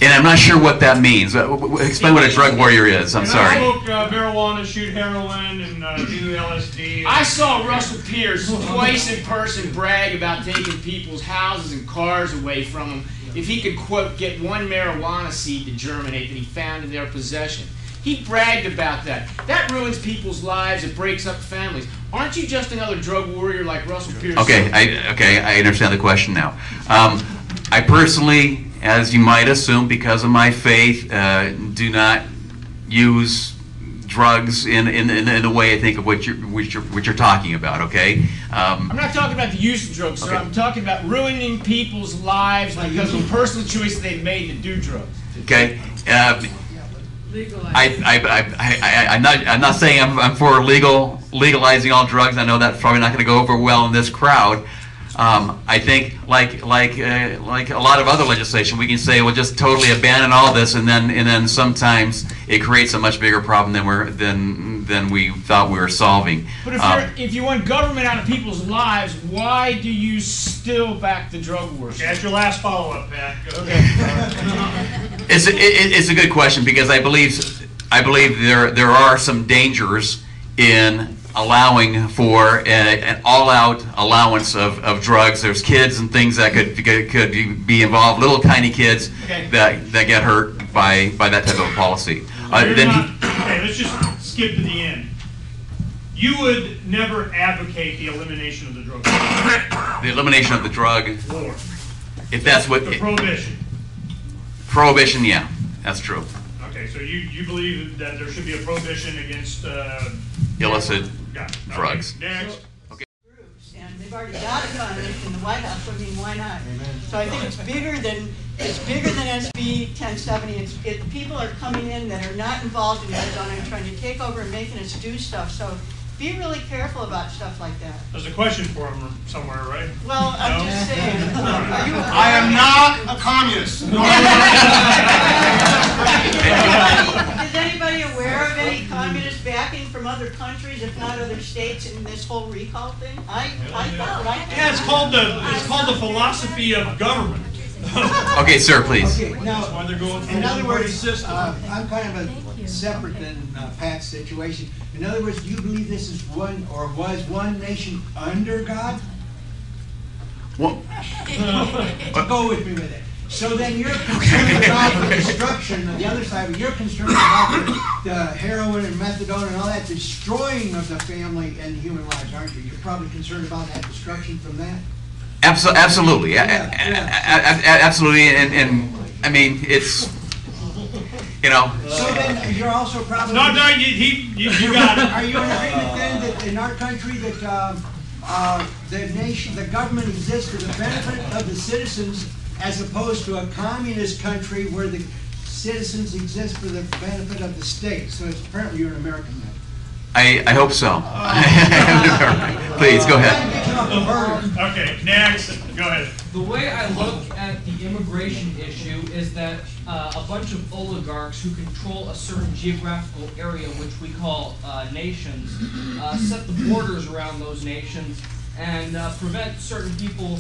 Speaker 8: And I'm not sure what that means. Explain what a drug warrior is. I'm sorry.
Speaker 1: Smoke marijuana, shoot heroin, and do LSD.
Speaker 3: I saw Russell Pierce twice in person brag about taking people's houses and cars away from them if he could, quote, get one marijuana seed to germinate that he found in their possession. He bragged about that. That ruins people's lives. It breaks up families. Aren't you just another drug warrior like Russell Pierce?
Speaker 8: Okay, I understand the question now. I personally, as you might assume, because of my faith, do not use drugs in the way I think of what you're talking about. Okay.
Speaker 3: I'm not talking about the use of drugs, sir. Okay. I'm talking about ruining people's lives because of personal choice they've made to do drugs.
Speaker 8: Okay. I'm not saying I'm for legalizing all drugs. I know that's probably not going to go over well in this crowd. I think, like a lot of other legislation, we can say we'll just totally abandon all this, and then sometimes it creates a much bigger problem than we thought we were solving.
Speaker 3: But if you want government out of people's lives, why do you still back the drug wars?
Speaker 1: Okay, that's your last follow-up, Pat.
Speaker 3: Okay.
Speaker 8: It's a good question because I believe there are some dangers in allowing for an all-out allowance of drugs. There's kids and things that could be involved, little tiny kids that get hurt by that type of policy.
Speaker 1: Okay, let's just skip to the end. You would never advocate the elimination of the drug war.
Speaker 8: The elimination of the drug
Speaker 1: War.
Speaker 8: If that's what
Speaker 1: the prohibition.
Speaker 8: Prohibition, yeah, that's true.
Speaker 1: Okay, so you believe that there should be a prohibition against
Speaker 8: illicit drugs.
Speaker 1: Okay, next.
Speaker 8: Okay.
Speaker 10: And they've already got a combination in the White House. I mean, why not? Amen. So I think it's bigger than SB 1070. People are coming in that are not involved in Arizona and trying to take over and making us do stuff. So be really careful about stuff like that.
Speaker 1: There's a question for him somewhere, right?
Speaker 10: Well, I'm just saying.
Speaker 2: I am not a communist.
Speaker 10: Is anybody aware of any communist backing from other countries, if not other states, in this whole recall thing? I thought.
Speaker 1: Yeah, it's called the philosophy of government.
Speaker 8: Okay, sir, please.
Speaker 11: Okay, now,
Speaker 1: That's why they're going through
Speaker 11: in other
Speaker 1: the
Speaker 11: words,
Speaker 1: system.
Speaker 11: I'm kind of a separate than Pat's situation. In other words, do you believe this is one or was one nation under God?
Speaker 8: Well,
Speaker 11: Go with me with it. So then you're concerned about the destruction of the other side, but you're concerned about the heroin and methadone and all that destroying of the family and the human lives, aren't you? You're probably concerned about that destruction from that?
Speaker 8: Absolutely. Absolutely. And I mean, it's, you know.
Speaker 11: So then you're also probably...
Speaker 1: No, you got it.
Speaker 11: Are you in agreement then that in our country that the government exists for the benefit of the citizens as opposed to a communist country where the citizens exist for the benefit of the state? So it's apparently you're an American man.
Speaker 8: I hope so. Please, go ahead.
Speaker 1: Okay, next. Go ahead.
Speaker 12: The way I look at the immigration issue is that a bunch of oligarchs who control a certain geographical area, which we call nations, set the borders around those nations and prevent certain people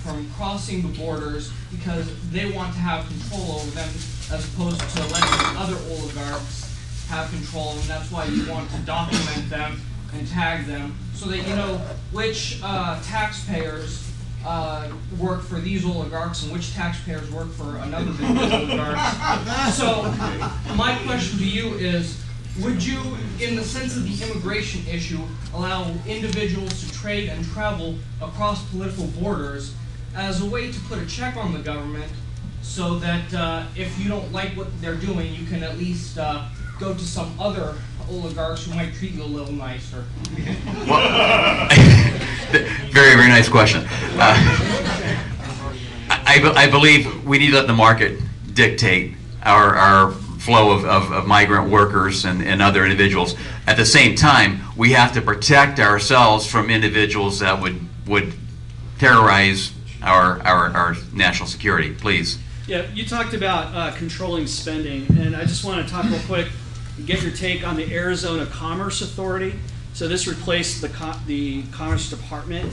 Speaker 12: from crossing the borders because they want to have control over them as opposed to letting other oligarchs have control, and that's why you want to document them and tag them so that you know which taxpayers work for these oligarchs and which taxpayers work for another group of oligarchs. So my question to you is, would you, in the sense of the immigration issue, allow individuals to trade and travel across political borders as a way to put a check on the government so that if you don't like what they're doing, you can at least go to some other oligarchs who might treat you a little nicer?
Speaker 8: Well, Very, very nice question. I believe we need to let the market dictate our flow of migrant workers and other individuals. At the same time, we have to protect ourselves from individuals that would terrorize our national security. Please.
Speaker 5: Yeah, you talked about controlling spending, and I just want to talk real quick, get your take on the Arizona Commerce Authority. So this replaced the Commerce Department,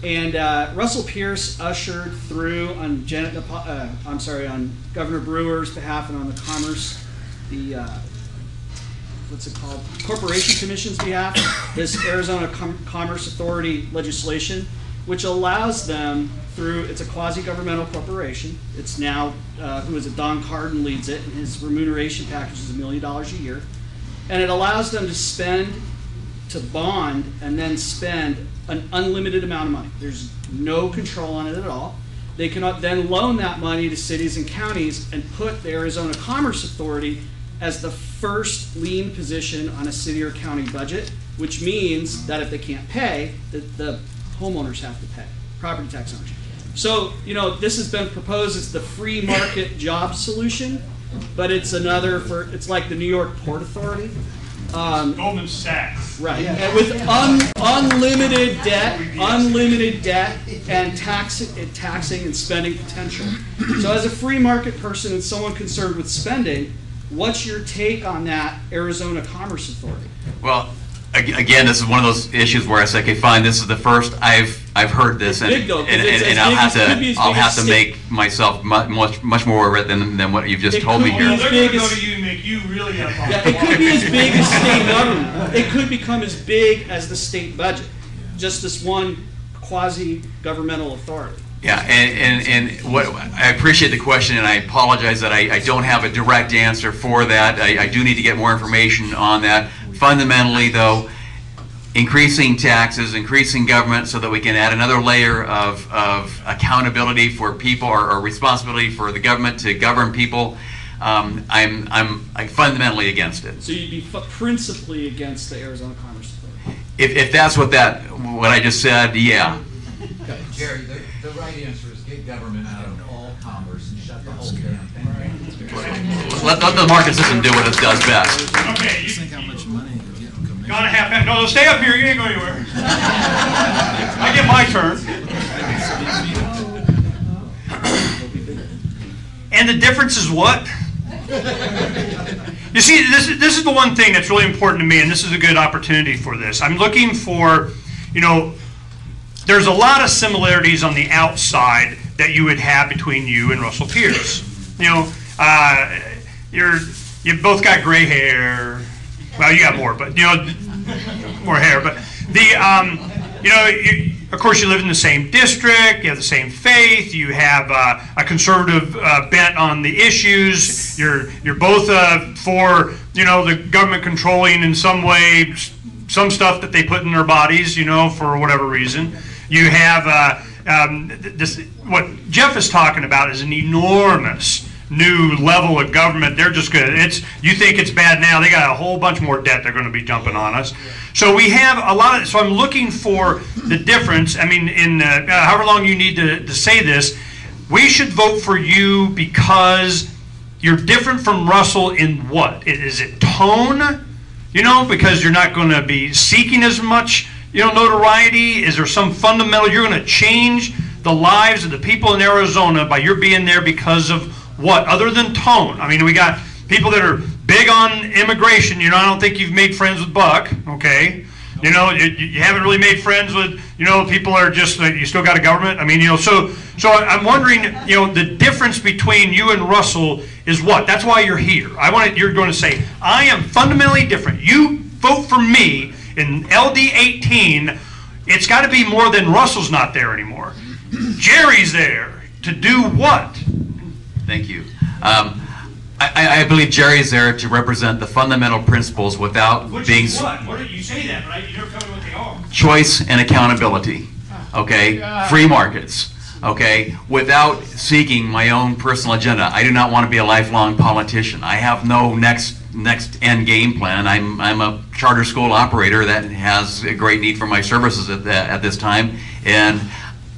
Speaker 5: and Russell Pierce ushered through on on Governor Brewer's behalf and on the Commerce, what's it called, Corporation Commission's behalf, this Arizona Commerce Authority legislation, which allows them through, it's a quasi-governmental corporation. It's now, who is it, Don Carden leads it, and his remuneration package is $1 million a year. And it allows them to bond and then spend an unlimited amount of money. There's no control on it at all. They can then loan that money to cities and counties and put the Arizona Commerce Authority as the first lien position on a city or county budget, which means that if they can't pay, the homeowners have to pay, property tax owners. So, this has been proposed as the free market job solution, but it's it's like the New York Port Authority.
Speaker 1: Goldman Sachs.
Speaker 5: Right, and with unlimited debt, and taxing and spending potential. So as a free market person and someone concerned with spending, what's your take on that Arizona Commerce Authority?
Speaker 8: Well, again, this is one of those issues where I say, okay, fine, this is the first I've heard this, and I'll have to make myself much more aware than what you've just told me here.
Speaker 1: They're going to go to you and make you really uncomfortable.
Speaker 5: Yeah, it could be as big as state government. It could become as big as the state budget. Just this one quasi-governmental authority.
Speaker 8: Yeah, and what I appreciate the question, and I apologize that I don't have a direct answer for that. I do need to get more information on that. Fundamentally, though, increasing taxes, increasing government so that we can add another layer of accountability for people or responsibility for the government to govern people, I'm fundamentally against it.
Speaker 5: So you'd be principally against the Arizona Commerce Authority?
Speaker 8: If that's what I just said, yeah.
Speaker 9: Okay, Jerry, the right answer is get government out of all commerce and shut the whole damn thing down.
Speaker 8: Let the market system do what it does best.
Speaker 1: Okay, you think how much money you get? Gonna have no, stay up here. You ain't going anywhere. I get my turn. And the difference is what? You see, this is the one thing that's really important to me, and this is a good opportunity for this. I'm looking for, there's a lot of similarities on the outside that you would have between you and Russell Pierce. You both got gray hair. Well, you got more, but more hair. But of course, you live in the same district. You have the same faith. You have a conservative bent on the issues. You're both for the government controlling in some way some stuff that they put in their bodies, for whatever reason. You have what Jeff is talking about is an enormous new level of government. They're just good. You think it's bad now, they got a whole bunch more debt they're going to be dumping on us. So we have a lot of, so I'm looking for the difference. I mean, in however long you need to say this, we should vote for you because you're different from Russell in what? Is it tone? Because you're not going to be seeking as much notoriety? Is there some fundamental, you're going to change the lives of the people in Arizona by your being there because of what, other than tone? I mean, we got people that are big on immigration. I don't think you've made friends with Buck, okay? You haven't really made friends with, people are just, you still got a government. I mean, so I'm wondering, the difference between you and Russell is what? That's why you're here. You're going to say, I am fundamentally different. You vote for me in LD 18, it's got to be more than Russell's not there anymore. Jerry's there to do what?
Speaker 8: Thank you. I believe Jerry's there to represent the fundamental principles without being...
Speaker 1: What? You say that, but you never tell me what they are.
Speaker 8: Choice and accountability, okay? Free markets, okay? Without seeking my own personal agenda. I do not want to be a lifelong politician. I have no next next end game plan. I'm a charter school operator that has a great need for my services at this time, and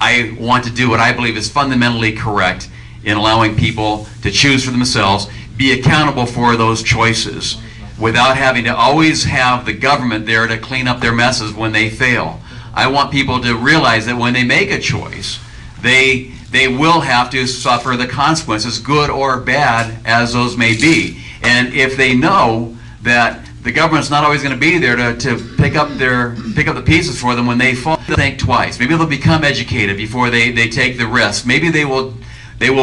Speaker 8: I want to do what I believe is fundamentally correct in allowing people to choose for themselves, be accountable for those choices, without having to always have the government there to clean up their messes when they fail. I want people to realize that when they make a choice, they will have to suffer the consequences, good or bad as those may be. And if they know that the government's not always going to be there to pick up the pieces for them when they fall, they'll think twice. Maybe they'll become educated before they take the risk. Maybe they will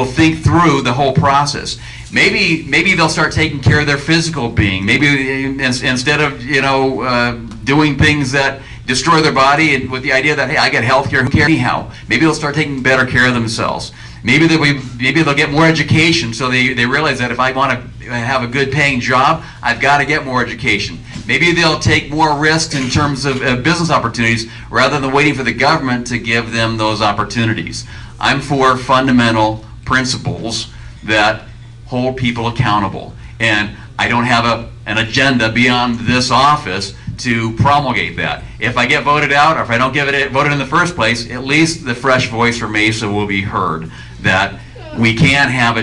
Speaker 8: think through the whole process. Maybe they'll start taking care of their physical being. Maybe instead of doing things that destroy their body, and with the idea that, hey, I get health care, who cares anyhow? Maybe they'll start taking better care of themselves. Maybe they'll get more education, so they realize that if I want to have a good paying job, I've got to get more education. Maybe they'll take more risks in terms of business opportunities rather than waiting for the government to give them those opportunities. I'm for fundamental principles that hold people accountable, and I don't have an agenda beyond this office to promulgate that. If I get voted out, or if I don't get voted in the first place, at least the fresh voice from Mesa will be heard. That we can have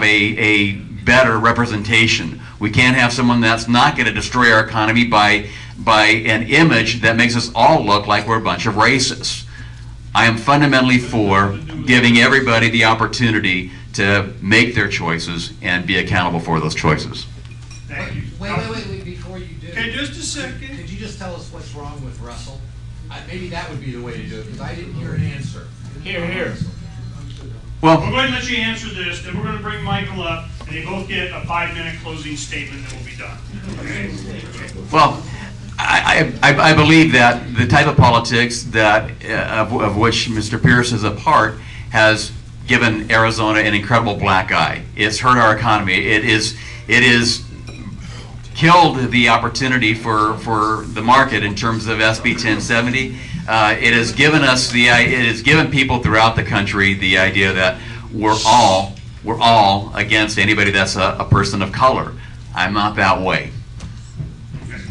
Speaker 8: a better representation. We can't have someone that's not going to destroy our economy by an image that makes us all look like we're a bunch of racists. I am fundamentally for giving everybody the opportunity to make their choices and be accountable for those choices.
Speaker 1: Thank you.
Speaker 9: Wait, before you do.
Speaker 1: Okay, just a second.
Speaker 9: Could you just tell us what's wrong with Russell? Maybe that would be the way to do it, because I didn't hear an answer.
Speaker 3: Here.
Speaker 8: Well,
Speaker 1: we're going to let you answer this, then we're going to bring Michael up, and they both get a 5-minute closing statement, and we'll be done. Okay?
Speaker 8: Well, I believe that the type of politics that of which Mr. Pierce is a part has given Arizona an incredible black eye. It's hurt our economy. It is killed the opportunity for the market in terms of SB 1070. It has given people throughout the country the idea that we're all against anybody that's a person of color. I'm not that way.
Speaker 1: Okay.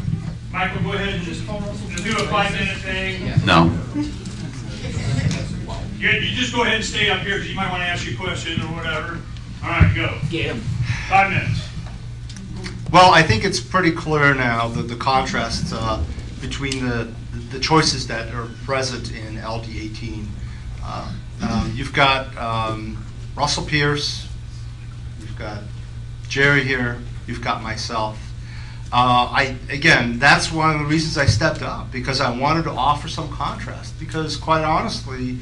Speaker 1: Michael, go ahead and just do a 5-minute thing.
Speaker 8: No.
Speaker 1: You just go ahead and stay up here because you might want to ask you a question or whatever. All right, go.
Speaker 3: Get him.
Speaker 1: 5 minutes.
Speaker 6: Well, I think it's pretty clear now that the contrast between the choices that are present in LD 18. You've got Russell Pierce, you've got Jerry here, you've got myself. Again, that's one of the reasons I stepped up, because I wanted to offer some contrast. Because quite honestly,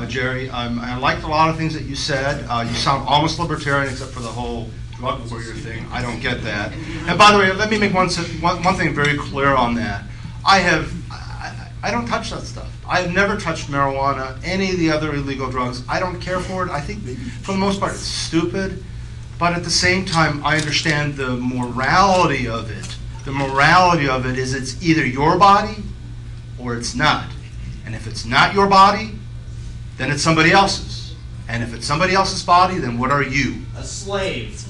Speaker 6: Jerry, I liked a lot of things that you said. You sound almost libertarian except for the whole drug warrior thing. I don't get that. And by the way, let me make one thing very clear on that. I don't touch that stuff. I have never touched marijuana, any of the other illegal drugs. I don't care for it. I think for the most part it's stupid. But at the same time, I understand the morality of it. The morality of it is it's either your body or it's not. And if it's not your body, then it's somebody else's. And if it's somebody else's body, then what are you?
Speaker 2: A slave.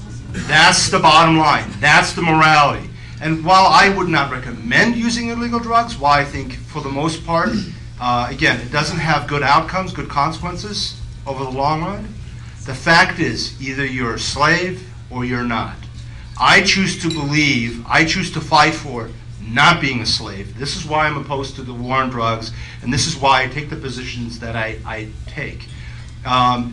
Speaker 6: That's the bottom line. That's the morality. And while I would not recommend using illegal drugs, while I think for the most part, again, it doesn't have good outcomes, good consequences over the long run, the fact is either you're a slave or you're not. I choose to believe, I choose to fight for not being a slave. This is why I'm opposed to the war on drugs, and this is why I take the positions that I take.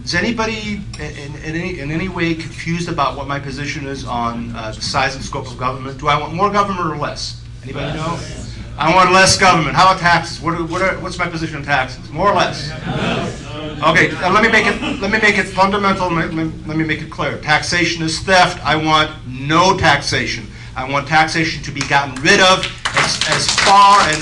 Speaker 6: Is anybody in any way confused about what my position is on the size and scope of government? Do I want more government or less? Anybody know? I want less government. How about taxes? What's my position on taxes? More or less? Okay, let me make it fundamental. Let me make it clear. Taxation is theft. I want no taxation. I want taxation to be gotten rid of as far and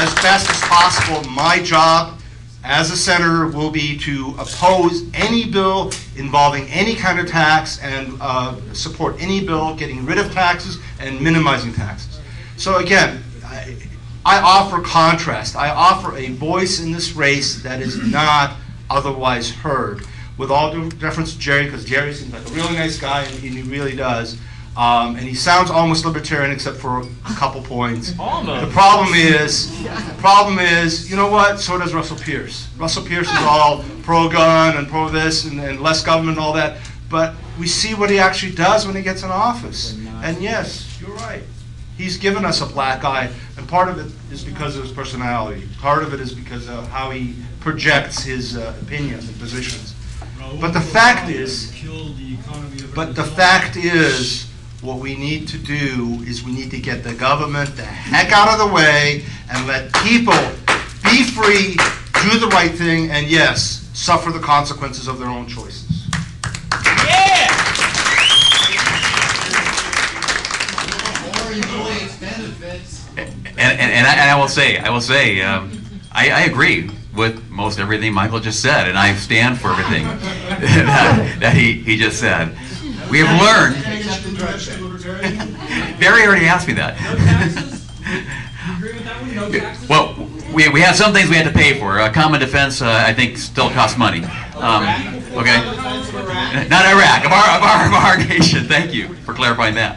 Speaker 6: as best as possible. My job as a senator will be to oppose any bill involving any kind of tax and support any bill getting rid of taxes and minimizing taxes. So again, I offer contrast. I offer a voice in this race that is not otherwise heard. With all due deference to Jerry, because Jerry seems like a really nice guy and he really does, And he sounds almost libertarian except for a couple points.
Speaker 3: Almost.
Speaker 6: The problem is, you know what? So does Russell Pierce. Russell Pierce is all pro-gun and pro-this and less government and all that. But we see what he actually does when he gets in office. And yes, you're right. He's given us a black eye. And part of it is because of his personality. Part of it is because of how he projects his opinions and positions. But the fact is, what we need to do is we need to get the government the heck out of the way and let people be free, do the right thing, and yes, suffer the consequences of their own choices.
Speaker 5: Yeah!
Speaker 9: Or employee benefits.
Speaker 8: And I will say, I agree with most everything Michael just said, and I stand for everything that he just said. We have learned. Barry already asked me that.
Speaker 12: No taxes? You agree with that one? No taxes?
Speaker 8: Well, we have some things we had to pay for. Common defense, I think, still costs money. Okay. Not Iraq, of our nation. Thank you for clarifying that.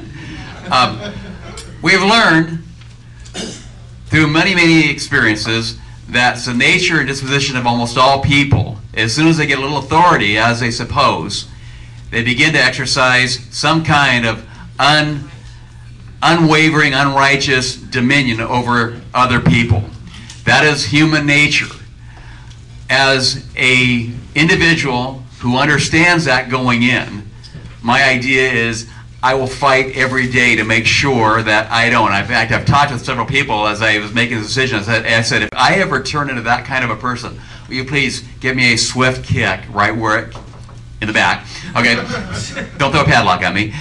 Speaker 8: We've learned through many, many experiences that's the nature and disposition of almost all people. As soon as they get a little authority, as they suppose, they begin to exercise some kind of unwavering, unrighteous dominion over other people. That is human nature. As an individual who understands that going in, my idea is I will fight every day to make sure that I don't. In fact, I've talked with several people as I was making the decision. I said, if I ever turn into that kind of a person, will you please give me a swift kick right where it, in the back. Okay, don't throw a padlock at me.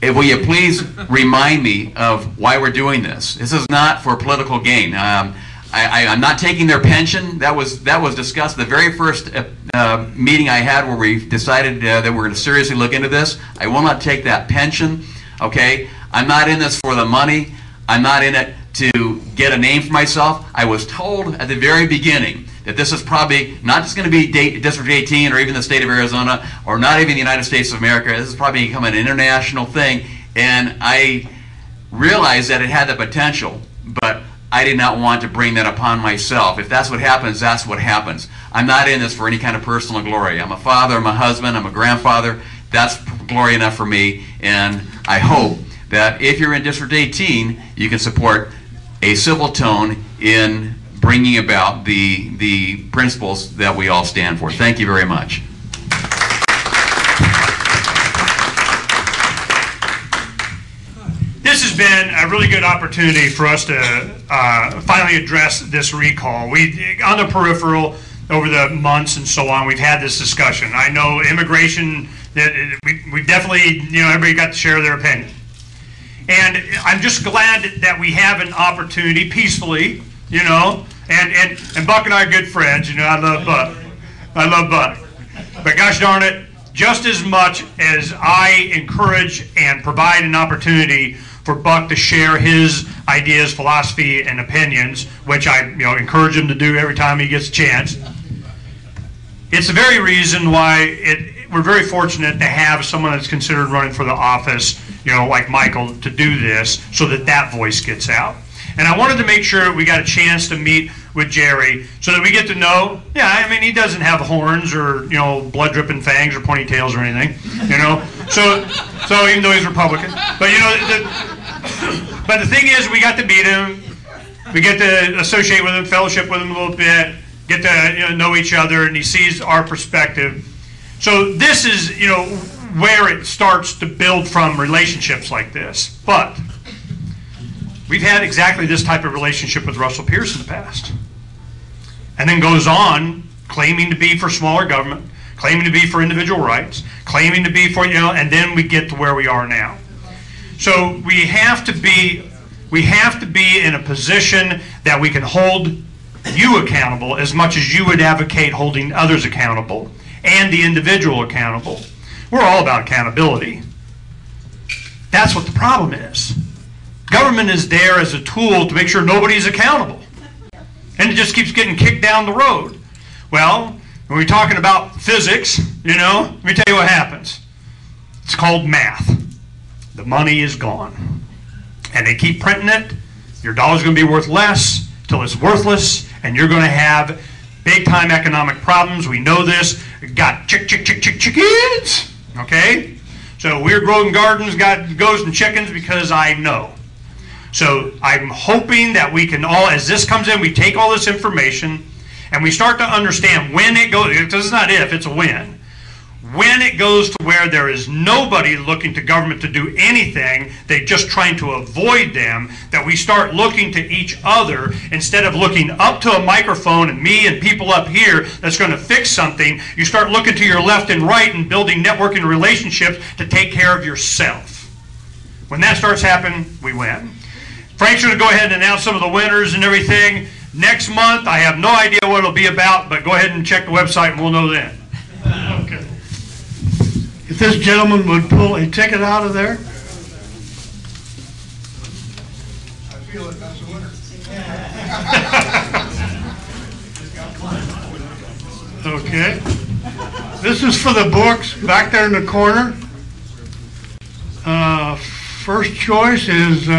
Speaker 8: Will you please remind me of why we're doing this? This is not for political gain. I'm not taking their pension. That was discussed the very first meeting I had where we decided that we're going to seriously look into this. I will not take that pension. Okay, I'm not in this for the money. I'm not in it to get a name for myself. I was told at the very beginning that this is probably not just going to be District 18 or even the state of Arizona or not even the United States of America. This is probably become an international thing, and I realized that it had the potential, but I did not want to bring that upon myself. If that's what happens, that's what happens. I'm not in this for any kind of personal glory. I'm a father, I'm a husband, I'm a grandfather. That's glory enough for me, and I hope that if you're in District 18, you can support a civil tone in bringing about the principles that we all stand for. Thank you very much.
Speaker 1: This has been a really good opportunity for us to finally address this recall. We, on the peripheral, over the months and so on, we've had this discussion. I know immigration, that we definitely, everybody got to share their opinion. And I'm just glad that we have an opportunity peacefully, and Buck and I are good friends, I love Buck. I love Buck. But gosh darn it, just as much as I encourage and provide an opportunity for Buck to share his ideas, philosophy, and opinions, which I encourage him to do every time he gets a chance, it's the very reason why we're very fortunate to have someone that's considered running for the office, like Michael, to do this so that that voice gets out. And I wanted to make sure we got a chance to meet with Jerry so that we get to know, he doesn't have horns or, blood dripping fangs or ponytails or anything, so even though he's Republican. But, but the thing is, we got to meet him, we get to associate with him, fellowship with him a little bit, get to know each other, and he sees our perspective. So this is, where it starts to build from relationships like this. But we've had exactly this type of relationship with Russell Pierce in the past. And then goes on claiming to be for smaller government, claiming to be for individual rights, claiming to be for, and then we get to where we are now. So we have to be in a position that we can hold you accountable as much as you would advocate holding others accountable and the individual accountable. We're all about accountability. That's what the problem is. Government is there as a tool to make sure nobody's accountable. And it just keeps getting kicked down the road. Well, when we're talking about physics, let me tell you what happens. It's called math. the money is gone. And they keep printing it. Your dollar's going to be worth less till it's worthless, and you're going to have big-time economic problems. We know this. Got chickens, okay? So we're growing gardens, got goats and chickens because I know. So I'm hoping that we can all, as this comes in, we take all this information and we start to understand when it goes, because it's not if, it's a when. When it goes to where there is nobody looking to government to do anything, they're just trying to avoid them, that we start looking to each other instead of looking up to a microphone and me and people up here that's going to fix something. You start looking to your left and right and building networking relationships to take care of yourself. When that starts happening, we win. Frank's going to go ahead and announce some of the winners and everything. Next month, I have no idea what it'll be about, but go ahead and check the website and we'll know then. Okay.
Speaker 13: If this gentleman would pull a ticket out of there.
Speaker 4: I feel it, that's a winner.
Speaker 13: Okay. This is for the books back there in the corner. First choice is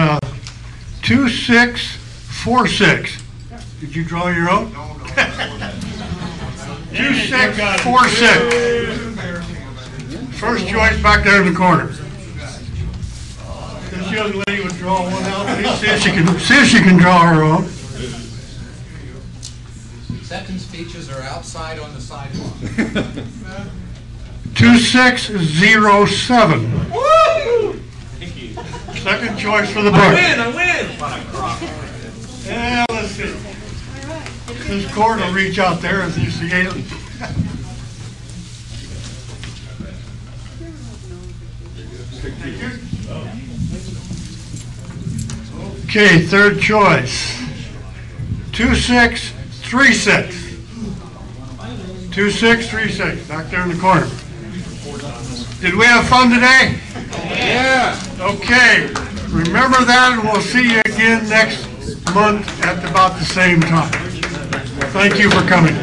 Speaker 13: 2646. Did you draw your own?
Speaker 4: No.
Speaker 13: 2646. First choice back there in the corner. This young lady would draw one out. See if she can draw her own.
Speaker 9: Acceptance speeches are outside on the sidewalk.
Speaker 13: 2607. Woo! Second choice for the book.
Speaker 3: I win!
Speaker 13: Yeah, let's see. This cord will reach out there as you see it. Okay, third choice. 2636. 2636, back there in the corner. Did we have fun today?
Speaker 3: Yeah.
Speaker 13: Okay, remember that, and we'll see you again next month at about the same time. Thank you for coming.